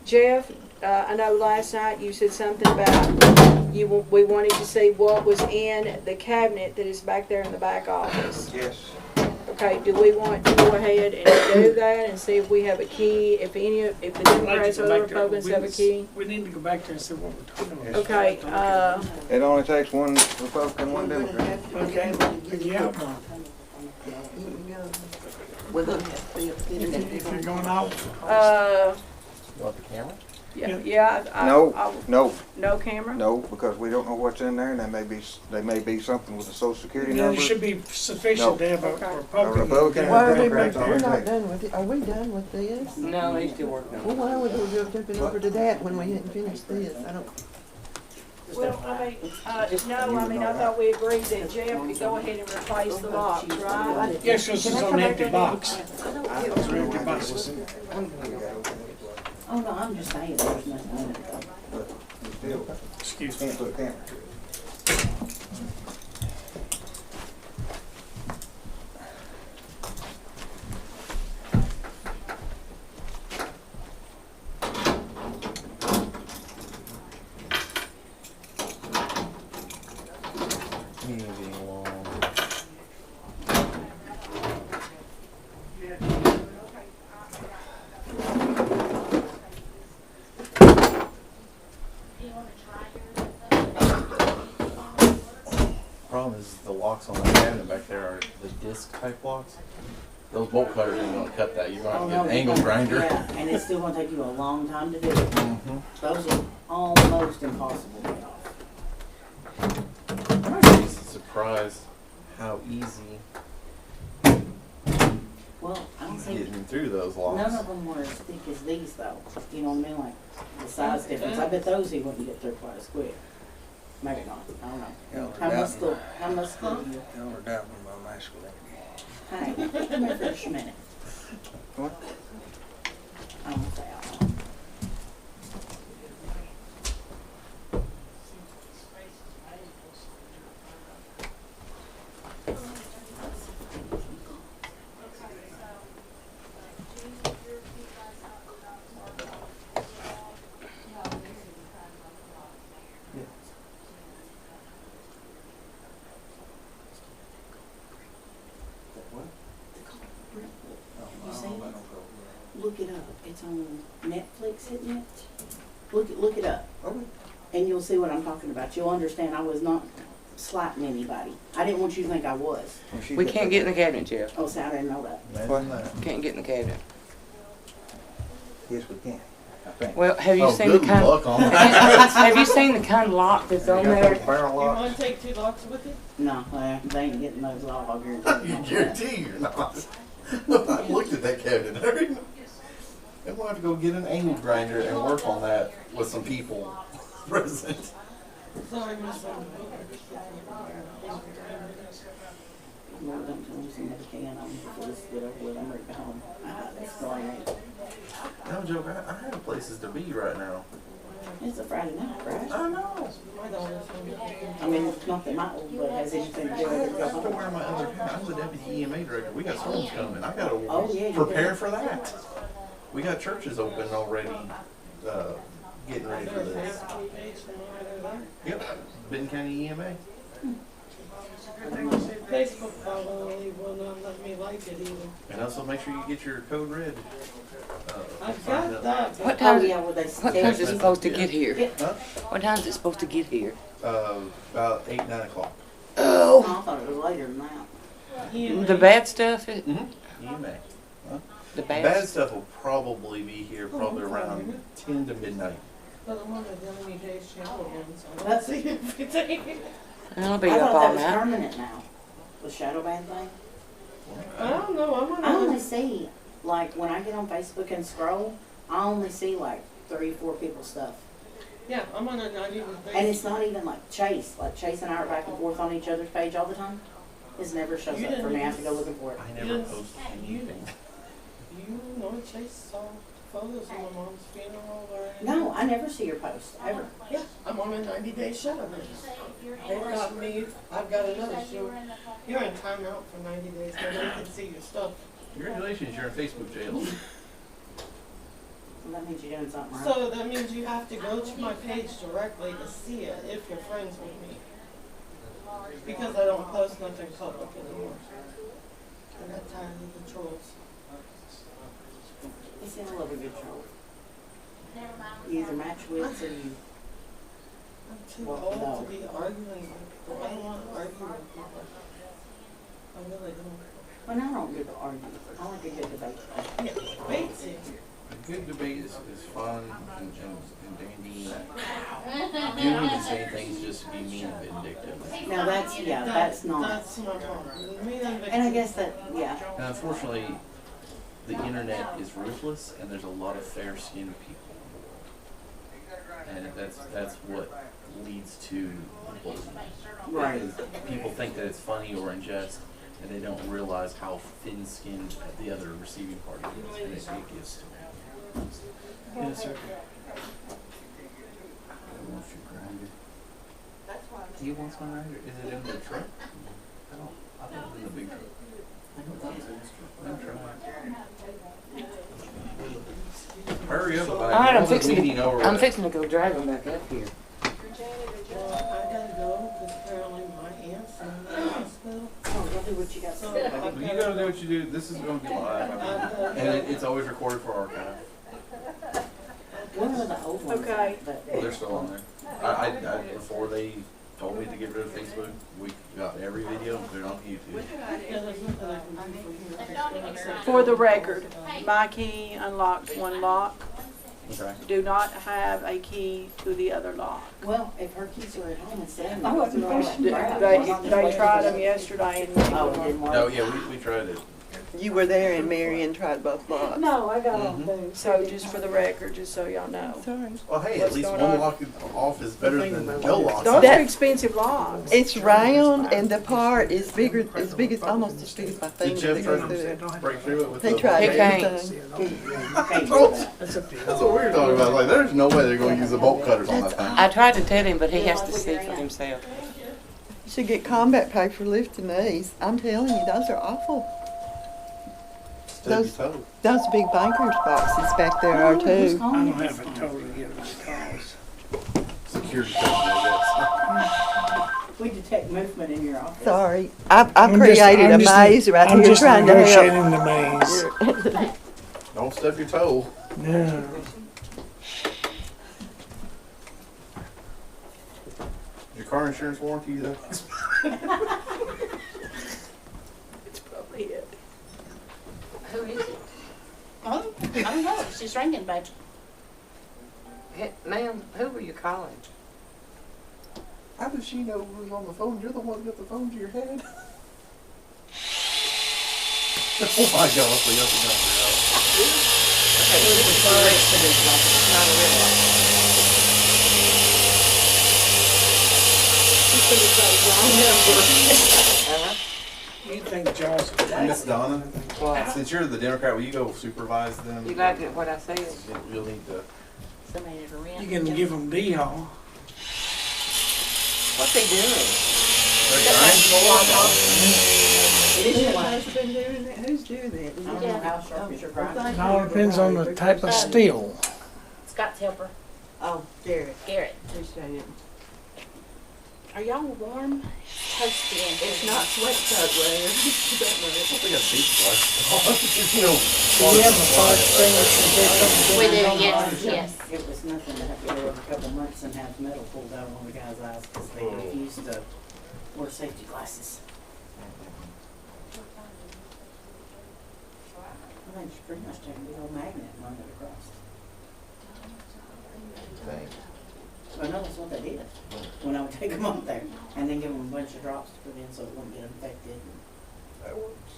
Speaker 1: Jeff, I know last night you said something about we wanted to see what was in the cabinet that is back there in the back office.
Speaker 4: yes.
Speaker 1: Okay, do we want to go ahead and do that and see if we have a key, if the Democrats or the Republicans have a key?
Speaker 5: We need to go back there and see what we're talking about.
Speaker 1: Okay,
Speaker 4: It only takes one Republican, one
Speaker 8: We're gonna
Speaker 4: Democrat.
Speaker 8: have to
Speaker 5: Okay,
Speaker 8: be able to
Speaker 5: pick
Speaker 8: get
Speaker 5: you
Speaker 8: it.
Speaker 5: out one.
Speaker 8: You can go. We're gonna have to be able to get it.
Speaker 5: If you're going out.
Speaker 10: You want the camera?
Speaker 4: No,
Speaker 1: no camera?
Speaker 4: no, because we don't know what's in there, and they may be something with a social security
Speaker 5: There
Speaker 4: number.
Speaker 5: should be sufficient to have a
Speaker 1: Okay.
Speaker 5: Republican.
Speaker 4: A Republican.
Speaker 8: Why are we,
Speaker 4: Democrats
Speaker 8: we're
Speaker 4: always
Speaker 8: not
Speaker 4: take.
Speaker 8: done with it, are we done with this?
Speaker 2: No, he's still working on
Speaker 8: Well,
Speaker 2: it.
Speaker 8: why would we go jumping over to that when we hadn't finished this? I don't,
Speaker 1: Well, no, I thought we agreed that Jeff could go ahead and replace the locks, right?
Speaker 5: Yes, because it's on an empty box.
Speaker 8: I
Speaker 5: It's an empty box.
Speaker 6: Oh, no, I'm just saying, there's nothing in it.
Speaker 5: Excuse me.
Speaker 4: Can't put a camera to it.
Speaker 10: Moving along.
Speaker 7: do you wanna try yours?
Speaker 10: Problem is, the locks on the cabinet back there are the disc type locks. Those bolt cutters ain't gonna cut that, you're gonna have to get an angle grinder.
Speaker 6: Yeah, and it's still gonna take you a long time to do it.
Speaker 10: Mhm.
Speaker 6: Those are almost impossible to get off.
Speaker 10: I'm actually surprised how easy
Speaker 6: Well, I don't think,
Speaker 10: getting through those
Speaker 6: none
Speaker 10: locks.
Speaker 6: of them were as thick as these though. You know what I mean? Like the size difference. I bet those he wouldn't get through quite as quick. Maybe not. I don't know.
Speaker 4: Y'all
Speaker 6: How
Speaker 4: are
Speaker 6: much
Speaker 4: doubting,
Speaker 6: how much do you?
Speaker 4: y'all are doubting my masculinity.
Speaker 6: Hey, come here for just a minute.
Speaker 4: What?
Speaker 6: I don't say out loud. You see it? Look it up. It's on Netflix, isn't it? Look it up.
Speaker 4: Okay.
Speaker 6: and you'll see what I'm talking about. You'll understand I was not slighting anybody. I didn't want you to think I was.
Speaker 2: We can't get in the cabinet, Jeff.
Speaker 6: Oh, see, I didn't know that.
Speaker 4: Imagine that.
Speaker 2: Can't get in the cabinet.
Speaker 4: Yes, we can. I think.
Speaker 2: Well, have you
Speaker 10: Oh,
Speaker 2: seen the
Speaker 10: good
Speaker 2: kind?
Speaker 10: luck on that.
Speaker 2: Have you seen the kind of lock that's on
Speaker 4: You got
Speaker 2: there?
Speaker 4: those barrel
Speaker 11: You
Speaker 4: locks?
Speaker 11: wanna take 2 locks with you?
Speaker 6: No, they ain't getting those off, I'll guarantee
Speaker 10: You
Speaker 6: you.
Speaker 10: guarantee you're not. I looked at that cabinet. And we'll have to go get an angle grinder and work on that with some people present.
Speaker 11: Sorry, Miss Brown.
Speaker 6: Lord, don't tell me somebody can, I'm before this get over with, I'm ready to go home. That's all I need.
Speaker 10: No joke, I have places to be right now.
Speaker 6: It's a Friday night, right?
Speaker 10: I know.
Speaker 11: My daughter's home.
Speaker 6: I mean, not that my old blood has anything to do
Speaker 10: I
Speaker 6: with it.
Speaker 10: have to wear my other hat. I'm the deputy EMA director. We got storms coming. I gotta
Speaker 6: Oh, yeah, you
Speaker 10: prepare
Speaker 6: do.
Speaker 10: for that. We got churches open already, getting ready for
Speaker 11: Their
Speaker 10: this.
Speaker 11: Facebook page and all that.
Speaker 10: Yep, Benton County EMA.
Speaker 11: Facebook probably will not let me like it either.
Speaker 10: And also make sure you get your code red.
Speaker 11: I've
Speaker 10: signed
Speaker 11: got
Speaker 10: up.
Speaker 11: that,
Speaker 2: What
Speaker 11: but
Speaker 2: time?
Speaker 6: Oh, yeah, well, they
Speaker 2: What time is it supposed to get here?
Speaker 10: Huh?
Speaker 2: What time is it supposed to get here?
Speaker 10: About 8, 9 o'clock.
Speaker 6: Oh, I thought it was later than that.
Speaker 11: EMA.
Speaker 2: The bad stuff.
Speaker 10: EMA.
Speaker 2: The
Speaker 10: Bad
Speaker 2: bad.
Speaker 10: stuff will probably be here probably around 10 to midnight.
Speaker 11: But I'm on the Delaney Day channel again, so I don't
Speaker 6: That's-
Speaker 11: see everything.
Speaker 2: I'll be
Speaker 6: I
Speaker 2: up
Speaker 6: thought
Speaker 2: all
Speaker 6: that was
Speaker 2: night.
Speaker 6: permanent now, the shadow ban thing.
Speaker 11: I don't know, I'm
Speaker 6: I
Speaker 11: on
Speaker 6: only
Speaker 11: the,
Speaker 6: see, like, when I get on Facebook and scroll, I only see like 3 or 4 people's stuff.
Speaker 11: yeah, I'm on a 90
Speaker 6: And it's not even like Chase and I are back and forth on each other's page all the time. It never shows
Speaker 11: You
Speaker 6: up for
Speaker 11: didn't
Speaker 6: me, I have to
Speaker 11: even-
Speaker 6: go looking for it.
Speaker 10: I never
Speaker 11: Yes,
Speaker 10: post
Speaker 11: you-
Speaker 10: anything.
Speaker 11: You know Chase saw photos of my mom's funeral or anything?
Speaker 6: No, I never see your posts, ever.
Speaker 11: Yeah, I'm on a 90-day shadow ban. They've got me, I've got another show. You're in timeout for 90 days, nobody can see your stuff.
Speaker 10: Congratulations, you're in Facebook jail.
Speaker 6: So that means you're doing something right.
Speaker 11: So that means you have to go to my page directly to see it if you're friends with me. Because I don't post nothing public anymore. I got tired of the trolls.
Speaker 6: You see, I love a good troll. You either match wits or you,
Speaker 11: I'm too
Speaker 6: Well,
Speaker 11: old
Speaker 6: no.
Speaker 11: to be arguing with people. I don't want to argue with people. I really don't.
Speaker 6: well, I don't do the arguments. I like a good debate.
Speaker 11: Yeah, debates it.
Speaker 10: A good debate is fun and dandy. You don't need to say things just to be mean and vindictive.
Speaker 6: Now that's, yeah, that's not.
Speaker 11: That's my problem. Me and
Speaker 6: And I guess that, yeah.
Speaker 10: And unfortunately, the internet is ruthless, and there's a lot of fair-skinned people, and that's what leads to bullying.
Speaker 6: Right.
Speaker 10: Because people think that it's funny or unjust, and they don't realize how thin-skinned the other receiving party is, and it gets to them. Yes, sir. Do you want some grinder? Is it in the truck? I thought it was in the big truck. I'm trying. Hurry up,
Speaker 2: All right, I'm fixing
Speaker 10: meeting over.
Speaker 2: I'm
Speaker 10: with.
Speaker 2: fixing to go drag them back up here.
Speaker 11: well, I gotta go because apparently my aunt's in the hospital.
Speaker 6: Oh, go do what you got to
Speaker 11: So
Speaker 6: do.
Speaker 11: I've
Speaker 10: Well, you
Speaker 11: gotta-
Speaker 10: gotta do what you do. This is gonna be live, and it's always recorded for archive.
Speaker 6: One of the old ones.
Speaker 1: Okay.
Speaker 6: But
Speaker 10: They're still on there. I before they told me to get rid of Facebook, we got every video and put it on YouTube.
Speaker 11: Yeah, there's nothing I can do for you except
Speaker 1: For the record, my key unlocks one lock.
Speaker 10: Okay.
Speaker 1: Do not have a key to the other lock.
Speaker 6: well, if her keys are at home instead of
Speaker 1: I
Speaker 6: me,
Speaker 1: wasn't
Speaker 6: through all that crap,
Speaker 1: They,
Speaker 6: I'm not
Speaker 1: they
Speaker 6: gonna
Speaker 1: tried
Speaker 6: wait
Speaker 1: them
Speaker 6: for
Speaker 1: yesterday and.
Speaker 6: Oh, it didn't work.
Speaker 10: Oh yeah, we tried it.
Speaker 8: You were there and Marion tried both locks.
Speaker 1: No, I got
Speaker 10: Mhm.
Speaker 1: them too. So just for the record, just so y'all know.
Speaker 8: Sorry.
Speaker 10: Well, hey,
Speaker 1: What's
Speaker 10: at least
Speaker 1: going
Speaker 10: one
Speaker 1: on?
Speaker 10: lock off is better than no lock.
Speaker 1: Those
Speaker 8: That-
Speaker 1: are expensive locks.
Speaker 8: It's round and the part is bigger, almost as big as my
Speaker 10: Did
Speaker 8: finger
Speaker 10: Jeff
Speaker 8: to
Speaker 10: try
Speaker 8: go through
Speaker 10: to
Speaker 8: it.
Speaker 10: break through it with
Speaker 8: He
Speaker 10: the?
Speaker 8: tried
Speaker 2: He can't.
Speaker 8: everything.
Speaker 6: Can't do that.
Speaker 10: That's what we were talking about. Like, there's no way they're going to use the bolt cutters on that thing.
Speaker 2: I tried to tell him, but he has to see for himself.
Speaker 8: You should get combat pay for lifting these. I'm telling you, those are awful.
Speaker 10: Stub your toe.
Speaker 8: Those big banker's boxes back there are
Speaker 6: Who's
Speaker 8: too.
Speaker 6: calling
Speaker 5: I don't
Speaker 6: you?
Speaker 5: have a total to give us calls.
Speaker 10: Security company, I
Speaker 6: We detect movement in your office.
Speaker 8: Sorry, I've
Speaker 5: I'm
Speaker 8: created a
Speaker 5: just-
Speaker 8: maze right
Speaker 5: I'm
Speaker 8: here
Speaker 5: just
Speaker 8: trying to help.
Speaker 5: negotiating the maze.
Speaker 10: guess. Don't stub your toe.
Speaker 5: No.
Speaker 9: your car insurance warranty though?
Speaker 1: It's probably it.
Speaker 7: Who is it? Oh, I don't know, it's just ringing, babe.
Speaker 2: Hey, ma'am, who were you calling?
Speaker 9: How does she know who's on the phone? You're the one that got the phone to your head. Oh my God, what's the other number?
Speaker 2: Okay, this is the resident light, it's not a red light.
Speaker 5: You think John's
Speaker 9: Miss Donna,
Speaker 2: What?
Speaker 9: since you're the Democrat, will you go supervise them?
Speaker 2: You got what I said?
Speaker 9: You'll need to.
Speaker 7: Somebody to rent.
Speaker 5: you can give them D-Hall.
Speaker 2: What's he doing?
Speaker 8: Who's been doing that? Who's doing that?
Speaker 6: I don't know how sharp is your grinder.
Speaker 5: It all depends on the type of steel.
Speaker 7: Scott's helper,
Speaker 8: Oh, Derek,
Speaker 7: Garrett.
Speaker 8: appreciate it.
Speaker 7: Are y'all warm? Toasty in here.
Speaker 8: It's not sweatsuit weather.
Speaker 9: I think I see you know.
Speaker 5: Do we have a fire extinguisher?
Speaker 7: We do, yes, yes.
Speaker 6: It was nothing to have to go over a couple months and have metal pulled out of one of the guy's eyes because they refused to wear safety glasses. I think it's pretty much taking the old magnet and run it across.
Speaker 9: Thanks.
Speaker 6: Well, no, that's what they did, when I would take them up there, and then give them a bunch of drops to put in so it wouldn't get infected.
Speaker 9: That works.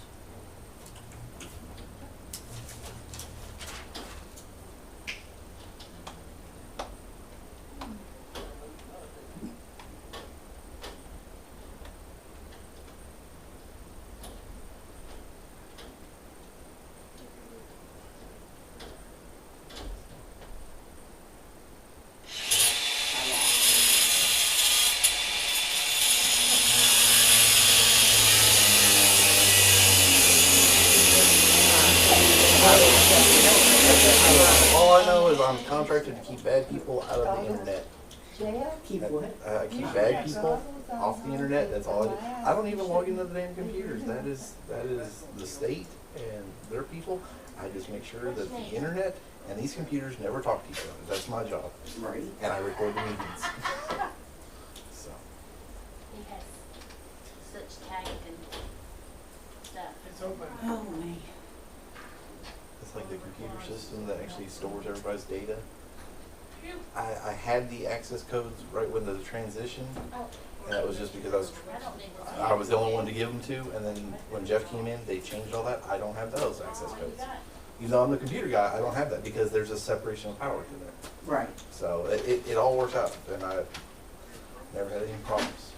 Speaker 9: All I know is I'm contracted to keep bad people out of the internet.
Speaker 6: Keep what?
Speaker 9: I keep bad people off the internet. That's all I do. I don't even log into the damn computers. That is the state and their people. I just make sure that the internet and these computers never talk to each other. That's my job.
Speaker 6: Right.
Speaker 9: And I record the meetings. So
Speaker 7: He has such tact and stuff.
Speaker 6: Oh, me.
Speaker 9: it's like the computer system that actually stores everybody's data. I had the access codes right when the transition, and that was just because I was the only one to give them to, and then when Jeff came in, they changed all that. I don't have those access codes. Even though I'm the computer guy, I don't have that because there's a separation of power to there.
Speaker 6: Right.
Speaker 9: So it all works out, and I never had any problems.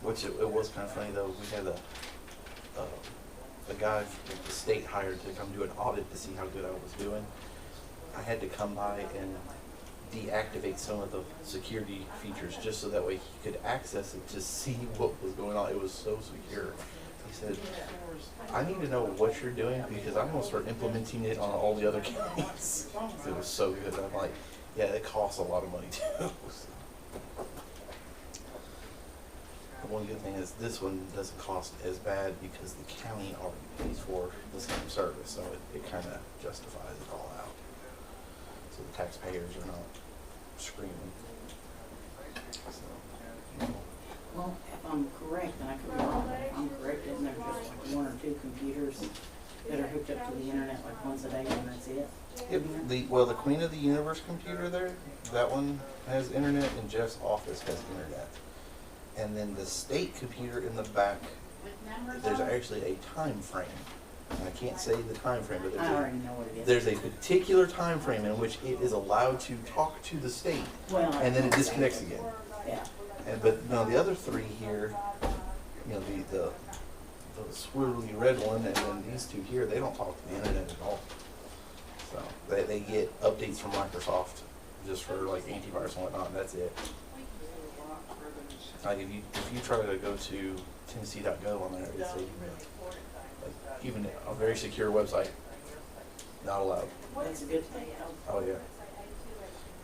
Speaker 9: Which it was kind of funny though. We had a guy that the state hired to come do an audit to see how good I was doing. I had to come by and deactivate some of the security features just so that way he could access it to see what was going on. It was so secure. He said, I need to know what you're doing because I'm going to start implementing it on all the other counties. It was so good. I'm like, yeah, it costs a lot of money too. The one good thing is this one doesn't cost as bad because the county already pays for the same service, so it kind of justifies it all out. So the taxpayers are not screaming. So,
Speaker 6: Well, if I'm correct, and I could be wrong, but if I'm correct, isn't there just like one or two computers that are hooked up to the internet like once a day and that's it?
Speaker 9: the Queen of the Universe computer there, that one has internet, and Jeff's office has internet. And then the state computer in the back, there's actually a time frame. And I can't say the time frame, but
Speaker 6: I already know what it is.
Speaker 9: there's a particular time frame in which it is allowed to talk to the state,
Speaker 6: Well,
Speaker 9: and then it disconnects again.
Speaker 6: yeah.
Speaker 9: And but no, the other three here, you know, the swirly red one, and then these two here, they don't talk to the internet at all. So they get updates from Microsoft just for like antivirus and whatnot, and that's it. Like if you try to go to Tennessee.gov on there, it's even a very secure website. Not allowed.
Speaker 6: That's a good thing.
Speaker 9: Oh yeah.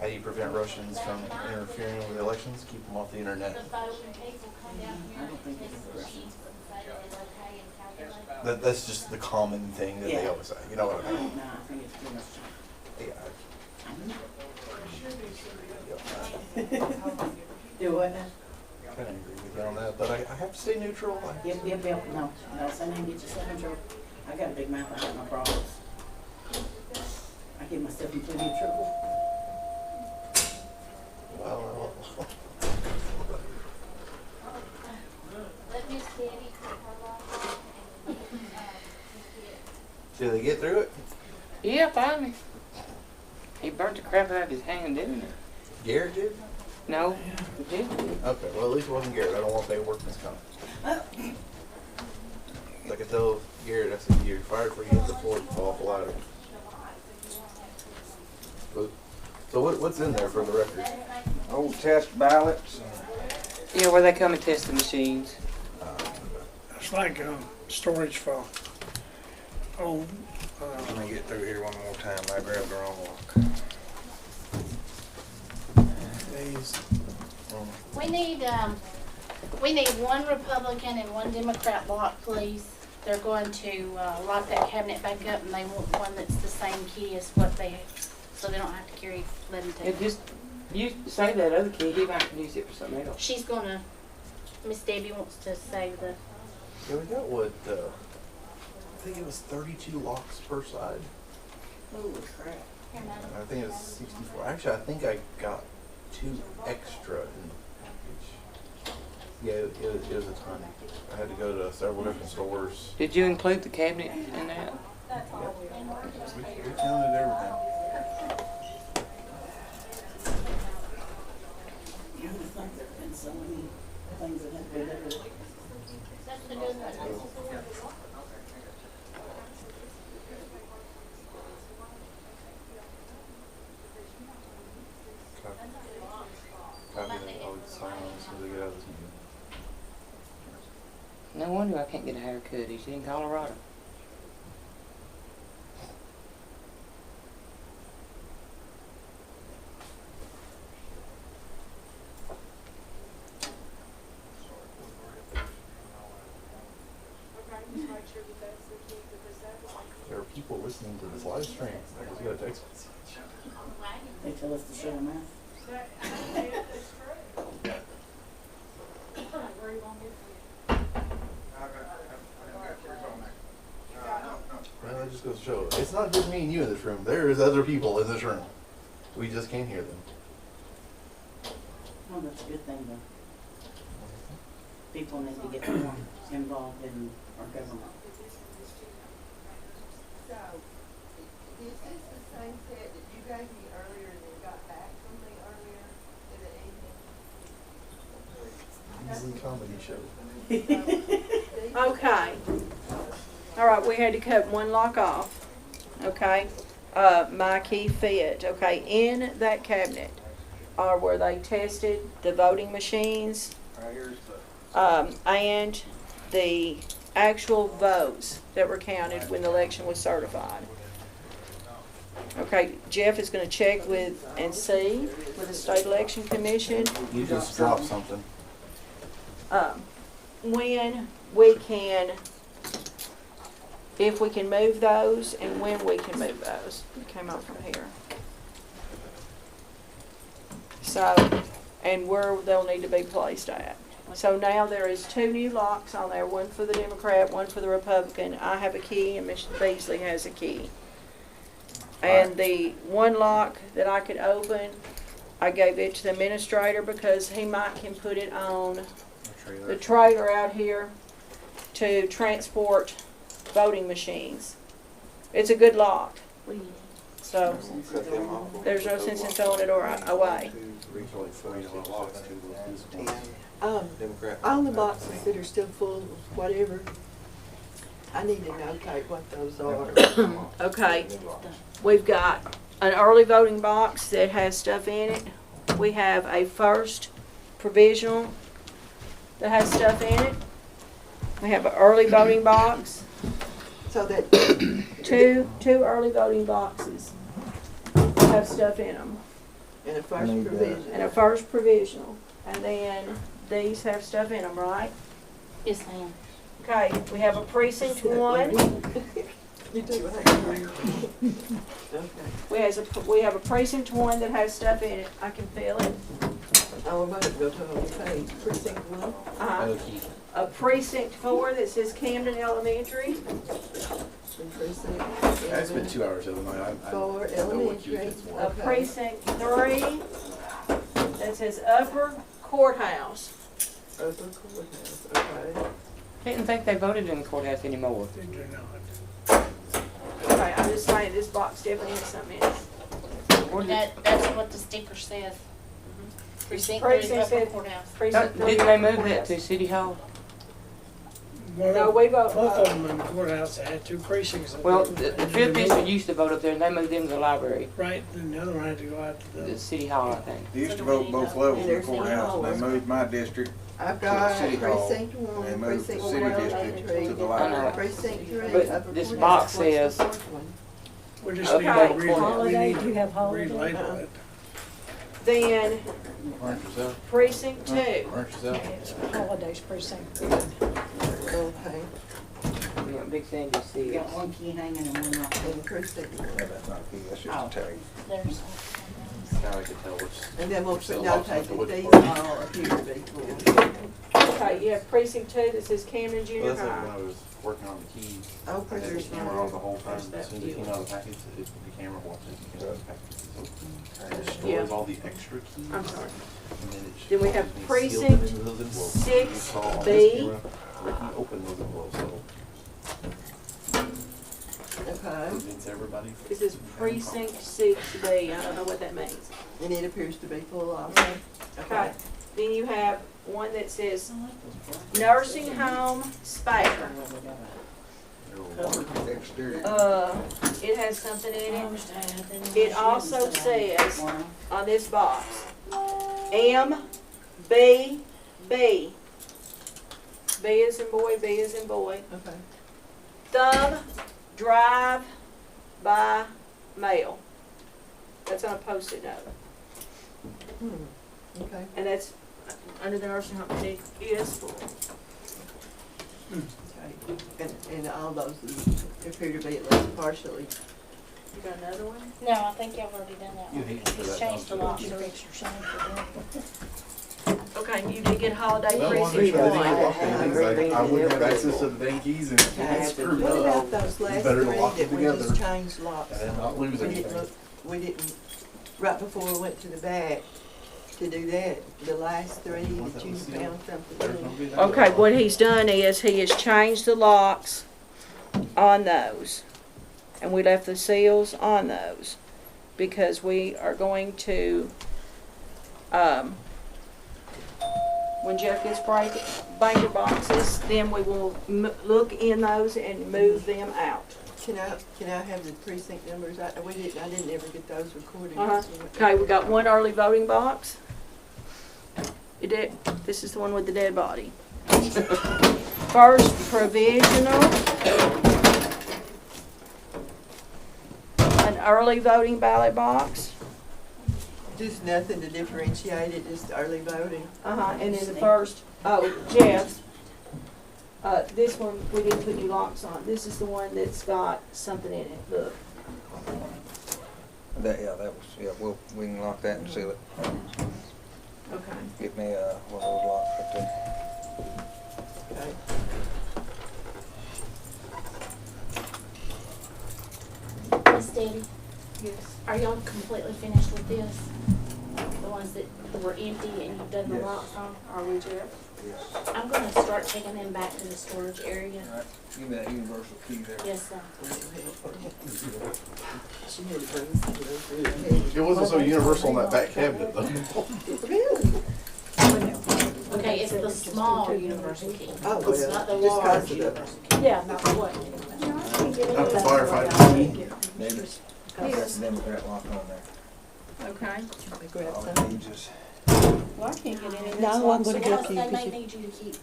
Speaker 9: How do you prevent Russians from interfering with elections? Keep them off the internet.
Speaker 6: I don't think it's Russian.
Speaker 9: That's just the common thing that they
Speaker 6: Yeah.
Speaker 9: always say. You know what I mean?
Speaker 6: No, I think it's pretty much.
Speaker 9: Yeah.
Speaker 6: Do what now?
Speaker 9: I kind of agree with you on that, but I have to stay neutral.
Speaker 6: Yep, no, so then get yourself in trouble. I got a big mouth, I got no problems. I get myself in plenty of trouble.
Speaker 9: Well,
Speaker 7: Let Miss Betty take her long.
Speaker 9: did they get through it?
Speaker 2: Yeah, finally. He burnt the crap out of his hand, didn't he?
Speaker 9: Garrett did?
Speaker 2: No, he did.
Speaker 9: Okay, well, at least it wasn't Garrett. I don't want paperwork misconduct. Like I told Garrett, I said, you're fired for using the floor to fall off a ladder. So what's in there for the record?
Speaker 4: Old test ballots,
Speaker 2: Yeah, where they come and test the machines.
Speaker 5: It's like, storage for,
Speaker 4: let me get through here one more time, I grabbed the wrong lock.
Speaker 9: These.
Speaker 7: We need one Republican and one Democrat lock, please. They're going to, lock that cabinet back up, and they want one that's the same key as what they, so they don't have to carry, let them
Speaker 2: It
Speaker 7: take.
Speaker 2: just, you say that other key, he might use it for something else.
Speaker 7: She's gonna, Miss Debbie wants to save the,
Speaker 9: Yeah, we got what, I think it was 32 locks per side.
Speaker 6: Holy crap.
Speaker 9: I think it was 64. Actually, I think I got 2 extra in the package. Yeah, it was a ton. I had to go to several different stores.
Speaker 2: Did you include the cabinet in that?
Speaker 9: We counted everything.
Speaker 6: You would think there'd been so many things that had been done.
Speaker 7: that's the good one.
Speaker 9: Copy that. I'll sign as soon as I get out of this meeting.
Speaker 2: No wonder I can't get a haircut. He's in Colorado.
Speaker 9: There are people listening to this live stream. I just got a text message.
Speaker 6: They tell us to shut our mouth.
Speaker 9: Well, that just goes to show. It's not just me and you in this room. There is other people in this room. We just can't hear them.
Speaker 6: Oh, that's a good thing though. People need to get more involved in our government.
Speaker 8: So, is this the same set that you gave me earlier and then got back from me earlier in the evening?
Speaker 9: Easy comedy show.
Speaker 1: Okay. All right, we had to cut one lock off, okay? My key fit, okay? In that cabinet are where they tested the voting machines,
Speaker 4: Right here's the,
Speaker 1: and the actual votes that were counted when the election was certified. Okay, Jeff is gonna check with and see with the State Election Commission,
Speaker 9: You just dropped something.
Speaker 1: when we can, if we can move those and when we can move those. It came up from here. So, and where they'll need to be placed at. So now there is 2 new locks on there, one for the Democrat, one for the Republican. I have a key and Mr. Beasley has a key. And the one lock that I could open, I gave it to the administrator because he can put it on the trailer out here to transport voting machines. It's a good lock. So there's no sense in throwing it away.
Speaker 8: All the boxes that are still full, whatever, I need to notate what those are.
Speaker 1: Okay, we've got an early voting box that has stuff in it. We have a first provisional that has stuff in it. We have an early voting box,
Speaker 8: So that,
Speaker 1: two early voting boxes have stuff in them,
Speaker 8: and a first provision.
Speaker 1: and a first provisional. And then these have stuff in them, right?
Speaker 7: yes ma'am.
Speaker 1: Okay, we have a precinct 1,
Speaker 8: You do, okay.
Speaker 1: We have a precinct one that has stuff in it, I can feel it.
Speaker 8: Oh, we might go to a whole page, precinct one.
Speaker 1: Uh-huh.
Speaker 9: Okay.
Speaker 1: A precinct 4 that says Camden Elementary.
Speaker 8: And precinct.
Speaker 10: I spent 2 hours the other night. I
Speaker 8: For
Speaker 10: know what key
Speaker 8: elementary.
Speaker 10: it's for.
Speaker 1: A
Speaker 8: Okay.
Speaker 1: precinct 3 that says Upper Courthouse.
Speaker 8: Upper courthouse, okay.
Speaker 2: Didn't think they voted in the courthouse anymore.
Speaker 5: They do not.
Speaker 1: Okay, I'm just saying this box definitely has something in it.
Speaker 7: That's what the sticker says. Precinct
Speaker 1: Precinct
Speaker 7: 3
Speaker 1: said-
Speaker 7: Upper Courthouse.
Speaker 1: Precinct 3
Speaker 2: Didn't they move
Speaker 1: Upper
Speaker 2: that to
Speaker 1: Courthouse.
Speaker 2: City Hall?
Speaker 1: No, we vote.
Speaker 5: Both of them in the courthouse, they had two precincts.
Speaker 2: Well, the fifth district used to vote up there, and they moved them to the library,
Speaker 5: Right, and the other one had to go out to
Speaker 2: the
Speaker 5: the,
Speaker 2: City Hall, I think.
Speaker 12: They used to vote both levels in the
Speaker 8: There's no
Speaker 12: courthouse, and they
Speaker 8: laws.
Speaker 12: moved my district,
Speaker 8: I've got
Speaker 12: City Hall,
Speaker 8: precinct
Speaker 12: and
Speaker 8: one,
Speaker 12: they moved the
Speaker 8: precinct
Speaker 12: city
Speaker 8: one,
Speaker 12: district to the
Speaker 8: elementary,
Speaker 12: library.
Speaker 8: precinct three,
Speaker 2: But
Speaker 8: upper
Speaker 2: this
Speaker 8: courthouse.
Speaker 2: box
Speaker 8: What's the
Speaker 2: says-
Speaker 8: fourth one?
Speaker 5: we just need
Speaker 1: Okay.
Speaker 5: to read, we
Speaker 3: Holiday,
Speaker 5: need
Speaker 3: do you have
Speaker 5: to
Speaker 3: holiday?
Speaker 5: relabel it.
Speaker 1: Then
Speaker 10: Aren't yourself?
Speaker 1: precinct 2.
Speaker 10: Aren't yourself?
Speaker 3: It's holidays precinct.
Speaker 8: Okay,
Speaker 2: You know, Big Sandy
Speaker 6: You
Speaker 2: sees.
Speaker 6: got one key hanging and one not.
Speaker 8: and precinct,
Speaker 12: Yeah, that's not key, that's just
Speaker 6: Oh.
Speaker 12: a tag.
Speaker 7: There's.
Speaker 9: Now I can tell which.
Speaker 8: and then we'll
Speaker 9: So
Speaker 8: notate
Speaker 9: lots of
Speaker 8: that
Speaker 9: which
Speaker 8: these
Speaker 9: part.
Speaker 8: all appear to be full.
Speaker 1: Okay, you have precinct 2 that says Camden
Speaker 9: Well,
Speaker 1: Junior
Speaker 9: that's like when
Speaker 1: High.
Speaker 9: I was working on the keys.
Speaker 8: Oh,
Speaker 9: I had the
Speaker 8: precinct
Speaker 9: camera on the whole time.
Speaker 1: There's that
Speaker 9: As soon as it
Speaker 1: view.
Speaker 9: came out of the package, the camera watches it came out of the package. So it
Speaker 1: Yeah.
Speaker 9: destroys all the extra keys.
Speaker 1: I'm sorry.
Speaker 9: And then it
Speaker 1: Then we
Speaker 9: shows
Speaker 1: have
Speaker 9: me sealed them
Speaker 1: precinct
Speaker 9: into those envelopes. You saw on this
Speaker 1: 6B.
Speaker 9: camera that he opened those envelopes, so
Speaker 8: Okay,
Speaker 9: it means everybody.
Speaker 1: This is precinct 6B. I don't know what that means.
Speaker 8: and it appears to be full also.
Speaker 1: Okay. Then you have one that says nursing home spare.
Speaker 4: Exterior.
Speaker 1: It has something in it. It also says on this box, MBB. B is in boy, B is in boy.
Speaker 8: Okay,
Speaker 1: Thumb drive by mail. That's on a post-it note.
Speaker 8: okay.
Speaker 1: And that's under the nursing home, it is full.
Speaker 8: Okay, and all those appear to be at least partially.
Speaker 1: You got another one?
Speaker 7: No, I think y'all already done that
Speaker 9: You
Speaker 7: one.
Speaker 9: hate for
Speaker 7: He's
Speaker 9: that
Speaker 7: changed the
Speaker 9: one,
Speaker 7: lock.
Speaker 9: too.
Speaker 3: Fix your sign for that.
Speaker 1: Okay, you did get holiday
Speaker 10: Well, one
Speaker 1: precinct
Speaker 10: thing I
Speaker 1: one.
Speaker 10: didn't I wouldn't have access to the dang keys and
Speaker 8: Okay.
Speaker 10: screwed
Speaker 8: What
Speaker 10: up.
Speaker 8: about those last
Speaker 10: better
Speaker 8: three
Speaker 10: to lock
Speaker 8: that
Speaker 10: them
Speaker 8: we just
Speaker 10: together
Speaker 8: changed locks
Speaker 10: and then
Speaker 8: on?
Speaker 10: not lose
Speaker 8: We didn't
Speaker 10: anything.
Speaker 8: look, we didn't, right before we went to the back to do that, the last three
Speaker 9: Ones
Speaker 8: that
Speaker 9: that
Speaker 8: you
Speaker 9: was sealed.
Speaker 8: found something
Speaker 9: There's no
Speaker 8: in.
Speaker 9: good.
Speaker 1: Okay, what he's done is he has changed the locks on those. And we left the seals on those because we are going to, when Jeff gets banker boxes, then we will look in those and move them out.
Speaker 8: Can I have the precinct numbers? I didn't ever get those recorded.
Speaker 1: Uh-huh. Okay, we got one early voting box. This is the one with the dead body. First provisional. An early voting ballot box.
Speaker 8: Just nothing to differentiate it, just early voting.
Speaker 1: Uh-huh, and then the first, Jeff's. This one, we didn't put any locks on. This is the one that's got something in it, look.
Speaker 4: That was, we can lock that and seal it.
Speaker 1: Okay.
Speaker 4: Get me, one of those locks right there.
Speaker 8: Okay.
Speaker 7: Miss Debbie,
Speaker 1: Yes.
Speaker 7: are y'all completely finished with this? The ones that were empty and you've done the
Speaker 4: Yes.
Speaker 7: locks on?
Speaker 1: Are we, Jeff?
Speaker 4: Yes.
Speaker 7: I'm gonna start taking them back to the storage area.
Speaker 4: All right, give me that universal key there.
Speaker 7: Yes, sir.
Speaker 8: She had to bring some of those.
Speaker 10: It wasn't so universal in that back cabinet though.
Speaker 8: Really?
Speaker 7: Okay, it's the small universal key.
Speaker 8: Oh,
Speaker 7: It's
Speaker 8: well,
Speaker 7: not the
Speaker 8: just 'cause
Speaker 7: large
Speaker 8: of the-
Speaker 7: universal key.
Speaker 3: Yeah, not what.
Speaker 10: Not the firefighter key.
Speaker 4: David,
Speaker 1: Yes.
Speaker 4: Democrat lock on there.
Speaker 1: Okay.
Speaker 8: Let me grab
Speaker 4: All
Speaker 8: some.
Speaker 4: it needs is,
Speaker 7: Well, I can't get any of this
Speaker 3: No, I'm
Speaker 7: locked,
Speaker 3: gonna
Speaker 7: so
Speaker 3: get
Speaker 7: they
Speaker 3: you, 'cause
Speaker 7: may
Speaker 3: you-
Speaker 7: need you to keep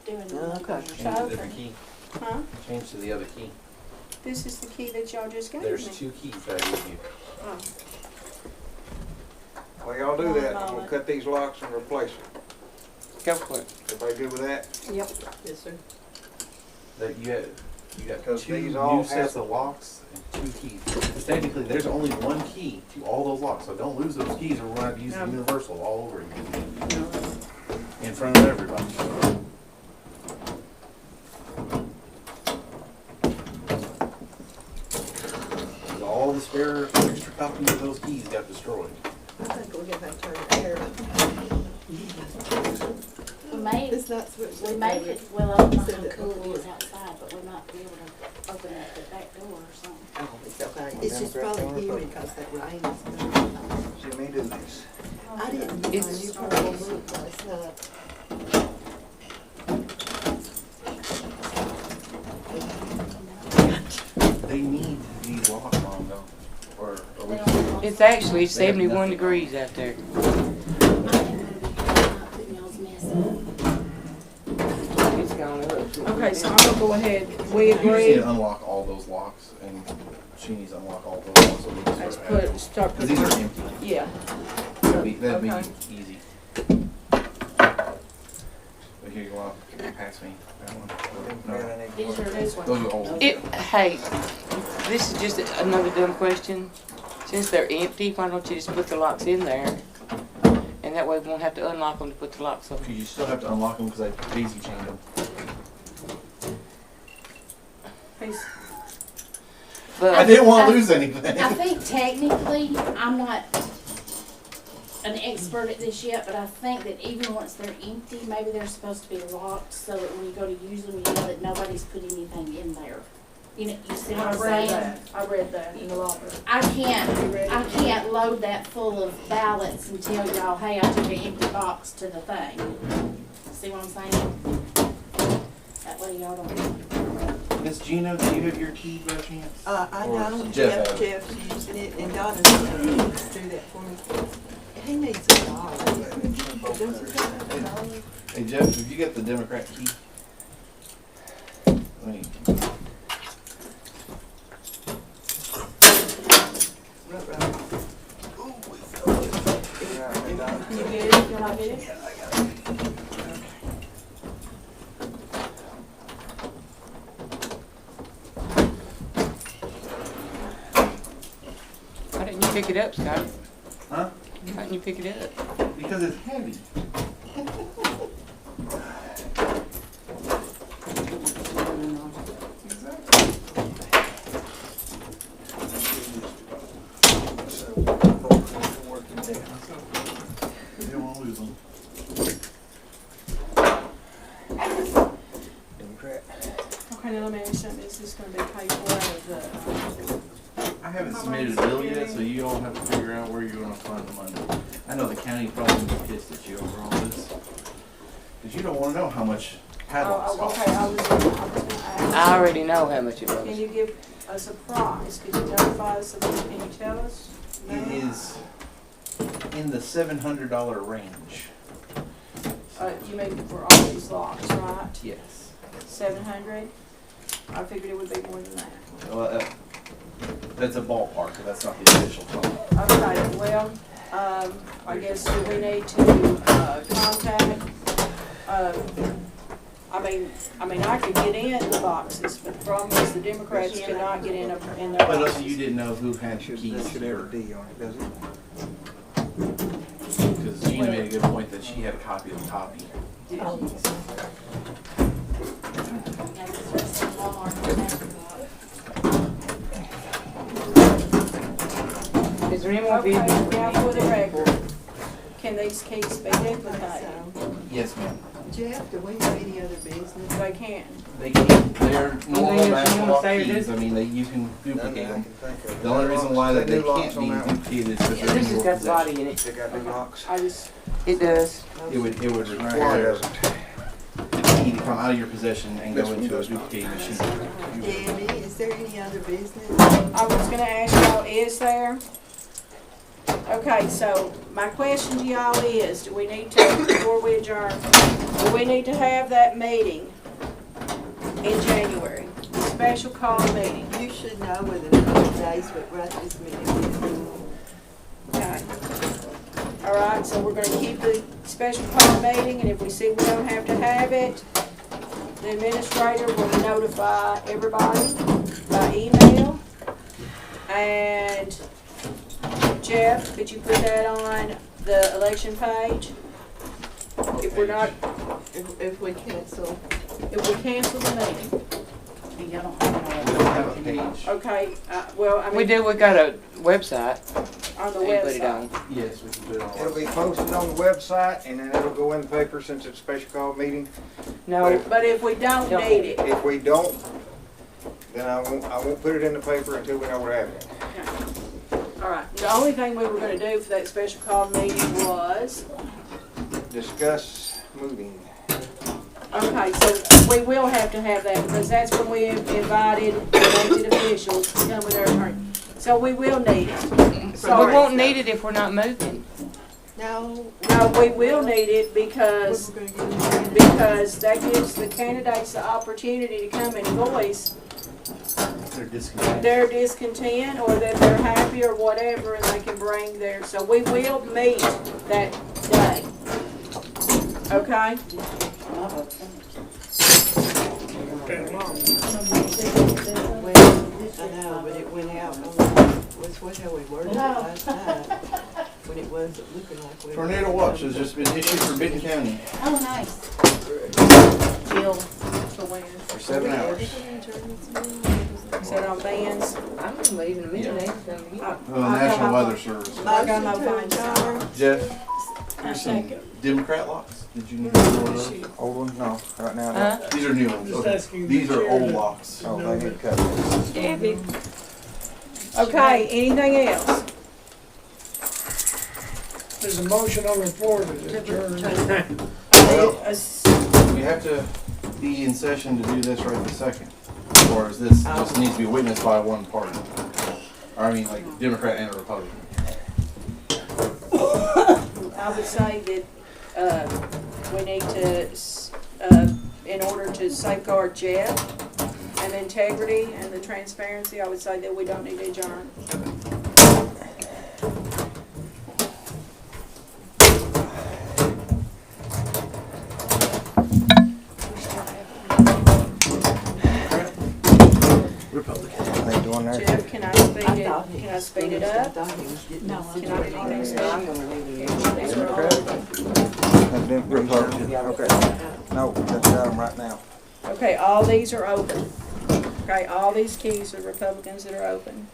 Speaker 7: doing
Speaker 8: Okay.
Speaker 7: it.
Speaker 9: Change to a different key.
Speaker 1: Huh?
Speaker 9: Change to the other key.
Speaker 1: This is the key that y'all just gave
Speaker 9: There's
Speaker 1: me.
Speaker 9: 2 keys that I gave you.
Speaker 1: Oh.
Speaker 4: while y'all do that, I'm gonna cut these locks and replace them.
Speaker 2: Go for it.
Speaker 4: Everybody good with that?
Speaker 3: Yep.
Speaker 8: Yes, sir.
Speaker 9: That you had, You got
Speaker 4: Because
Speaker 9: two
Speaker 4: these all
Speaker 9: new sets
Speaker 4: have-
Speaker 9: of locks and 2 keys. Because technically, there's only one key to all those locks, so don't lose those keys or we're gonna have to use the universal all over again. In front of everybody. All the spare extra copies of those keys got destroyed.
Speaker 8: I think we're gonna have to turn the air on.
Speaker 7: We may,
Speaker 8: It's not switched.
Speaker 7: we may could, well, I don't know how cool it is outside, but we might be able to open up the back door or something.
Speaker 8: Oh, it's okay. It's just probably humid because that rain is coming.
Speaker 4: See me do this.
Speaker 8: I didn't get my
Speaker 1: It's-
Speaker 8: new purple book last night.
Speaker 9: They need these locks on though, or we
Speaker 2: It's actually 71 degrees out there. It's gone up.
Speaker 1: Okay, so I'm gonna go ahead, we
Speaker 9: You just need
Speaker 1: agree,
Speaker 9: to unlock all those locks, and she needs to unlock all those locks, so we can
Speaker 1: let's
Speaker 9: start
Speaker 1: put, start
Speaker 9: because these
Speaker 1: putting,
Speaker 9: are empty.
Speaker 1: yeah.
Speaker 9: That'd be
Speaker 1: Okay.
Speaker 9: easy. But here, you want to pass me that one? No.
Speaker 7: These are this one.
Speaker 9: Those are old.
Speaker 2: Hey, this is just another dumb question. Since they're empty, why don't you just put the locks in there? And that way we won't have to unlock them to put the locks on.
Speaker 9: Because you still have to unlock them because I daisy chained them.
Speaker 1: He's-
Speaker 9: I
Speaker 2: But
Speaker 9: didn't want to lose anything.
Speaker 7: I think technically, I'm not an expert at this yet, but I think that even once they're empty, maybe they're supposed to be locked so that when you go to use them, you know that nobody's put anything in there. You know, you see what
Speaker 1: I
Speaker 7: I'm
Speaker 1: read
Speaker 7: saying?
Speaker 1: that, I read that in the law book.
Speaker 7: I can't load that full of ballots and tell y'all, hey, I took an empty box to the thing. See what I'm saying? That way y'all don't.
Speaker 9: Miss Gina, do you have your key by chance?
Speaker 8: I
Speaker 9: Or
Speaker 8: know,
Speaker 9: Jeff
Speaker 8: Jeff's using it, and Donna's gonna do that for me. He needs a dollar. Doesn't he have a dollar?
Speaker 9: Hey Jeff, have you got the Democrat key? Let me.
Speaker 8: Right.
Speaker 1: Can you get it, can I get it?
Speaker 2: why didn't you pick it up, Scott?
Speaker 9: Huh?
Speaker 2: Why didn't you pick it up?
Speaker 9: Because it's heavy. You don't want to lose them.
Speaker 4: Democrat.
Speaker 1: Okay, now let me ask you something, is this gonna be paid for out of the,
Speaker 9: I haven't submitted a bill yet, so you all have to figure out where you're gonna find the money. I know the county probably be pissed at you over all this. Cause you don't wanna know how much padlocks
Speaker 1: oh,
Speaker 9: cost.
Speaker 1: okay, I was gonna ask.
Speaker 2: I already know how much it
Speaker 1: Can
Speaker 2: was.
Speaker 1: you give us a price, could you notify us, can you tell us? now?
Speaker 9: It is in the $700 range.
Speaker 1: You mean for all these locks, right?
Speaker 9: Yes.
Speaker 1: 700? I figured it would be more than that.
Speaker 9: Well, that's a ballpark, but that's not the official total.
Speaker 1: Okay, well, I guess do we need to, contact, I mean, I could get in the boxes, but the problem is the Democrats cannot get in their
Speaker 9: But also,
Speaker 1: boxes.
Speaker 9: you didn't know who had
Speaker 4: That
Speaker 9: keys
Speaker 4: should have a D on it, does it?
Speaker 9: because Gina made a good point that she had a copy of the copy.
Speaker 7: Yeah, this is in Walmart.
Speaker 2: Is there any more
Speaker 1: Okay,
Speaker 2: business?
Speaker 1: now for the record, can these keys be duplicated?
Speaker 8: So,
Speaker 9: Yes, ma'am.
Speaker 8: Jeff, do we have any other business?
Speaker 1: They can.
Speaker 9: They can't, they're normal
Speaker 2: else you
Speaker 9: match
Speaker 2: wanna
Speaker 9: lock
Speaker 2: say or
Speaker 9: keys.
Speaker 2: do?
Speaker 9: I mean, you can
Speaker 4: Nothing
Speaker 9: duplicate
Speaker 4: I
Speaker 9: them.
Speaker 4: can think of.
Speaker 9: The only reason why that they
Speaker 4: New locks
Speaker 9: can't
Speaker 4: on
Speaker 9: be
Speaker 4: that one.
Speaker 9: duplicated is because
Speaker 2: Yeah,
Speaker 9: they're
Speaker 2: this
Speaker 9: in
Speaker 2: has
Speaker 9: your
Speaker 2: got the body
Speaker 9: possession.
Speaker 2: in it.
Speaker 4: They got new locks.
Speaker 1: I just,
Speaker 2: It does.
Speaker 9: It would
Speaker 4: Right here
Speaker 9: require
Speaker 4: doesn't.
Speaker 9: the key to come out of your possession and
Speaker 4: This
Speaker 9: go
Speaker 4: one
Speaker 9: into a
Speaker 4: does not.
Speaker 9: duplicating machine.
Speaker 8: Debbie, is there any other business?
Speaker 1: I was gonna ask y'all, is there? Okay, so my question to y'all is, do we need to, before we adjourn, do we need to have that meeting in January? Special call meeting,
Speaker 8: You should know within a couple of days what right this minute
Speaker 1: okay? All right, so we're gonna keep the special call meeting, and if we see we don't have to have it, the administrator will notify everybody by email. And Jeff, could you put that on the election page? If we're not,
Speaker 8: If we cancel,
Speaker 1: if we cancel the meeting,
Speaker 7: You don't have
Speaker 9: We don't have a page.
Speaker 1: okay, well, I
Speaker 2: We
Speaker 1: mean,
Speaker 2: do, we got a website.
Speaker 1: on the
Speaker 2: You put it on.
Speaker 1: website.
Speaker 9: Yes, we can put it on.
Speaker 4: It'll be posted on the website and then it'll go in the paper since it's a special call meeting.
Speaker 2: No,
Speaker 1: But if we don't
Speaker 2: Don't.
Speaker 1: need it,
Speaker 4: If we don't, then I won't put it in the paper until we know we're having it.
Speaker 1: all right. The only thing we were gonna do for that special call meeting was,
Speaker 4: Discuss moving.
Speaker 1: okay, so we will have to have that because that's when we invited elected officials to come with their attorney. So we will need it.
Speaker 2: we
Speaker 1: Sorry.
Speaker 2: won't need it if we're not moving.
Speaker 8: no,
Speaker 1: No, we will need it
Speaker 8: we
Speaker 1: because,
Speaker 8: were gonna get
Speaker 1: because that gives the candidates the opportunity to come and voice
Speaker 9: They're disconnected.
Speaker 1: their discontent or that they're happy or whatever, and they can bring their, so we will meet that day. Okay?
Speaker 5: Been long.
Speaker 8: I know, but it went out was how we worded it last night, when it wasn't looking like we were.
Speaker 12: Tornado watch has just been issued for Benton County
Speaker 7: Oh, nice.
Speaker 1: Jill, for when?
Speaker 12: for 7 hours.
Speaker 1: Is that on bands?
Speaker 2: I don't know, even a minute.
Speaker 12: National Weather Service.
Speaker 1: I got my
Speaker 8: Motion to
Speaker 1: phone.
Speaker 8: adjourn.
Speaker 12: Jeff, here's some Democrat locks. Did you need one of those?
Speaker 4: Old one? No, right now.
Speaker 2: Huh?
Speaker 12: These are new ones.
Speaker 5: Just
Speaker 12: Okay.
Speaker 5: asking
Speaker 12: These
Speaker 5: the
Speaker 12: are
Speaker 5: chair
Speaker 12: old
Speaker 5: to-
Speaker 12: locks.
Speaker 4: Oh, they need cut.
Speaker 1: Okay, anything else?
Speaker 5: There's a motion on the floor to adjourn.
Speaker 12: Well-
Speaker 1: Uh,
Speaker 12: We have to be in session to do this right this second. Or is this just needs to be witnessed by one party? Or I mean, like Democrat and a Republican.
Speaker 1: I would say that, we need to, in order to safeguard Jeff and the integrity and the transparency, I would say that we don't need to adjourn.
Speaker 4: They doing their.
Speaker 1: Jeff, can I speed it up?
Speaker 8: No,
Speaker 1: Can I get anything started?
Speaker 4: Republican, okay. No, that's got them right now.
Speaker 1: Okay, all these are open. Okay, all these keys are Republicans that are open.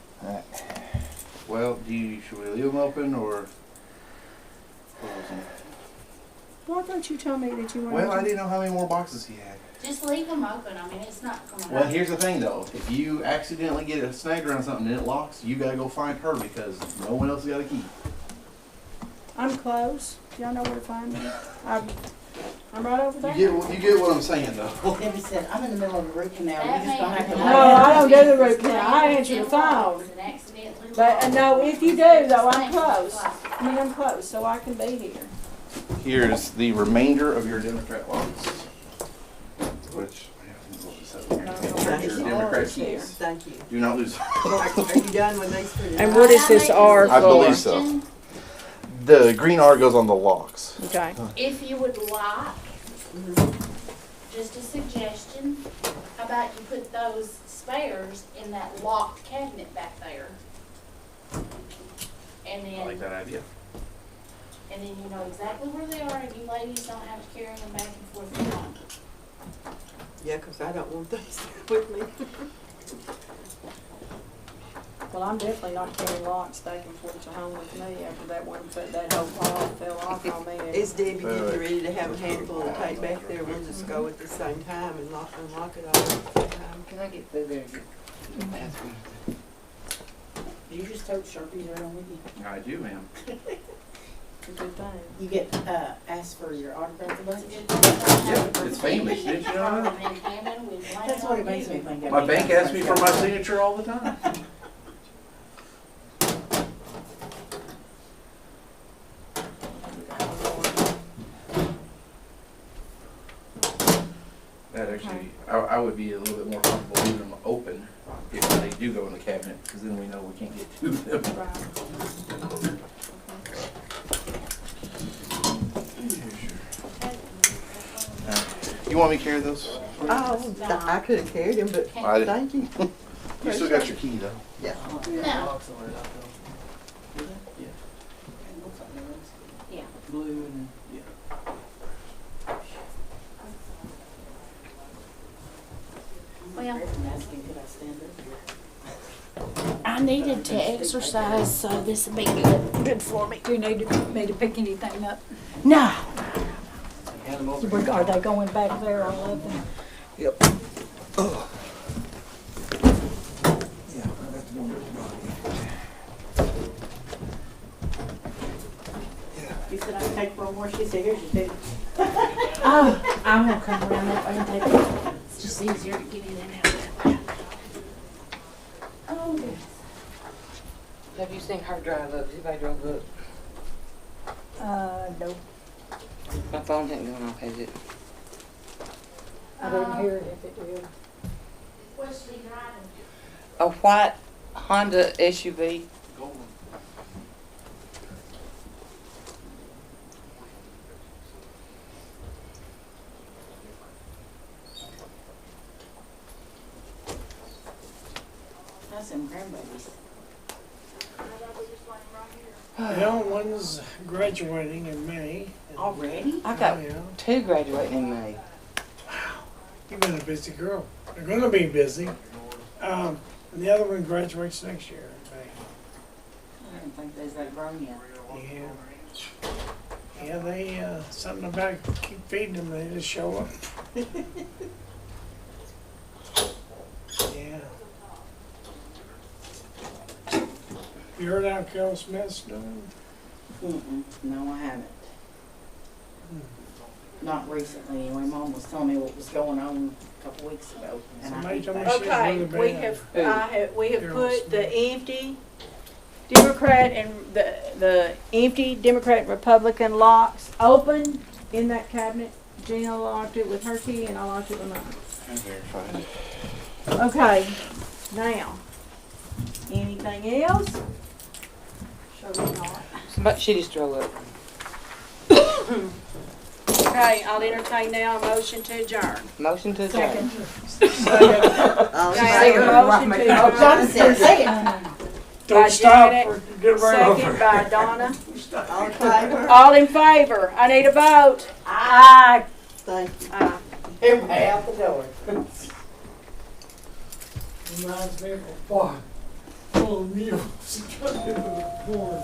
Speaker 12: Well, should we leave them open or close them?
Speaker 1: Why don't you tell me that you want
Speaker 12: Well, I
Speaker 1: to?
Speaker 12: didn't know how many more boxes he had.
Speaker 7: Just leave them open. I mean, it's not gonna
Speaker 12: Well,
Speaker 7: hurt.
Speaker 12: here's the thing though, if you accidentally get a snag around something and it locks, you gotta go find her because no one else got a key.
Speaker 1: I'm close. Y'all know where to find me. I'm right over there.
Speaker 12: You get what I'm saying though.
Speaker 6: Debbie said, I'm in the middle of a root canal,
Speaker 7: That
Speaker 6: you just don't have to.
Speaker 7: may-
Speaker 1: No, I don't do the root canal. I answer the phone.
Speaker 7: And accidentally
Speaker 1: But,
Speaker 7: lost.
Speaker 1: no, if you do though, I'm close. I mean, I'm close, so I can be here.
Speaker 12: Here's the remainder of your Democrat locks. Which, here's your Democrat keys.
Speaker 8: Thank you.
Speaker 12: Do not lose.
Speaker 8: Are you done with these two?
Speaker 1: And what is this R for?
Speaker 12: I believe so. The green R goes on the locks.
Speaker 1: Okay.
Speaker 7: If you would like, just a suggestion, how about you put those spares in that locked cabinet back there? And
Speaker 12: I like
Speaker 7: then,
Speaker 12: that idea.
Speaker 7: and then you know exactly where they are, and you ladies don't have to carry them back and forth from home.
Speaker 8: Yeah, 'cause I don't want these with me.
Speaker 1: Well, I'm definitely not carrying locks back and forth to home with me after that one, that whole ball fell off on me.
Speaker 8: Is Debbie getting ready to have a handful to take back there? We'll just go at the same time and unlock it all at the same time.
Speaker 2: Can I get through there and get the bathroom?
Speaker 6: You just tote Sharpies around with you.
Speaker 12: I do, ma'am.
Speaker 1: It's a good thing.
Speaker 6: You get, asked for your autograph a bunch?
Speaker 12: Yeah, it's famous, didn't you know that?
Speaker 6: That's what it makes me think of.
Speaker 12: My bank asks me for my signature all the time. That actually, I would be a little bit more comfortable leaving them open if they do go in the cabinet, because then we know we can't get to them.
Speaker 1: Right.
Speaker 12: You want me to carry those? for you?
Speaker 8: Oh, I could have carried him, but
Speaker 12: I didn't.
Speaker 8: thank you.
Speaker 12: You still got your key though.
Speaker 8: Yeah.
Speaker 7: No. Yeah.
Speaker 10: Blue and, yeah.
Speaker 7: Well,
Speaker 6: I'm asking, could I stand up here?
Speaker 7: I needed to exercise, so this would be good for me.
Speaker 3: Do you need me to pick anything up?
Speaker 7: No.
Speaker 3: Are they going back there, all of them?
Speaker 6: You said I could take one more, she said, here's your two.
Speaker 7: Oh, I'm gonna come around that way and take it. It's just easier to get in and out that way. Oh, goodness.
Speaker 2: Have you seen her drive up? Has anybody drove up?
Speaker 3: No,
Speaker 2: My phone hadn't gone off, has it?
Speaker 3: I didn't hear it if it did.
Speaker 7: What's she driving?
Speaker 2: A white Honda SUV.
Speaker 6: That's them grandbabies.
Speaker 5: Well, one's graduating in May.
Speaker 6: Already?
Speaker 2: I got
Speaker 5: Oh, yeah.
Speaker 2: 2 graduating in May.
Speaker 5: You've been a busy girl. They're gonna be busy. And the other one graduates next year in
Speaker 6: I didn't think they was that grown yet.
Speaker 5: May. Yeah. Yeah, they, something about keep feeding them, they just show up. Yeah. You heard how Carol Smith's doing?
Speaker 6: No, I haven't. Not recently, anyway. Mom was telling me what was going on a couple weeks ago. And I
Speaker 5: Somebody
Speaker 6: hate
Speaker 5: told me
Speaker 6: that.
Speaker 5: she was
Speaker 1: Okay,
Speaker 5: really
Speaker 1: we
Speaker 5: bad.
Speaker 1: have, we have
Speaker 5: Carol
Speaker 1: put
Speaker 5: Smith.
Speaker 1: the empty Democrat and the empty Democrat and Republican locks open in that cabinet. Gina locked it with her key and I locked it with mine.
Speaker 12: I verified it.
Speaker 1: Okay, now, anything else? Sure not.
Speaker 2: But she just drove up.
Speaker 1: Okay, I'll entertain now a motion to adjourn.
Speaker 2: Motion to adjourn.
Speaker 8: All in
Speaker 1: Okay,
Speaker 8: favor?
Speaker 1: a motion to adjourn. By
Speaker 5: Don't stop
Speaker 1: Janet,
Speaker 5: or get right
Speaker 1: second
Speaker 5: over.
Speaker 1: by Donna.
Speaker 8: All in favor?
Speaker 1: All in favor? I need a vote. Aye.
Speaker 8: Thank you.
Speaker 1: Aye.
Speaker 6: Everybody out the door.
Speaker 5: Reminds me of a farm full of mules. Into the corn.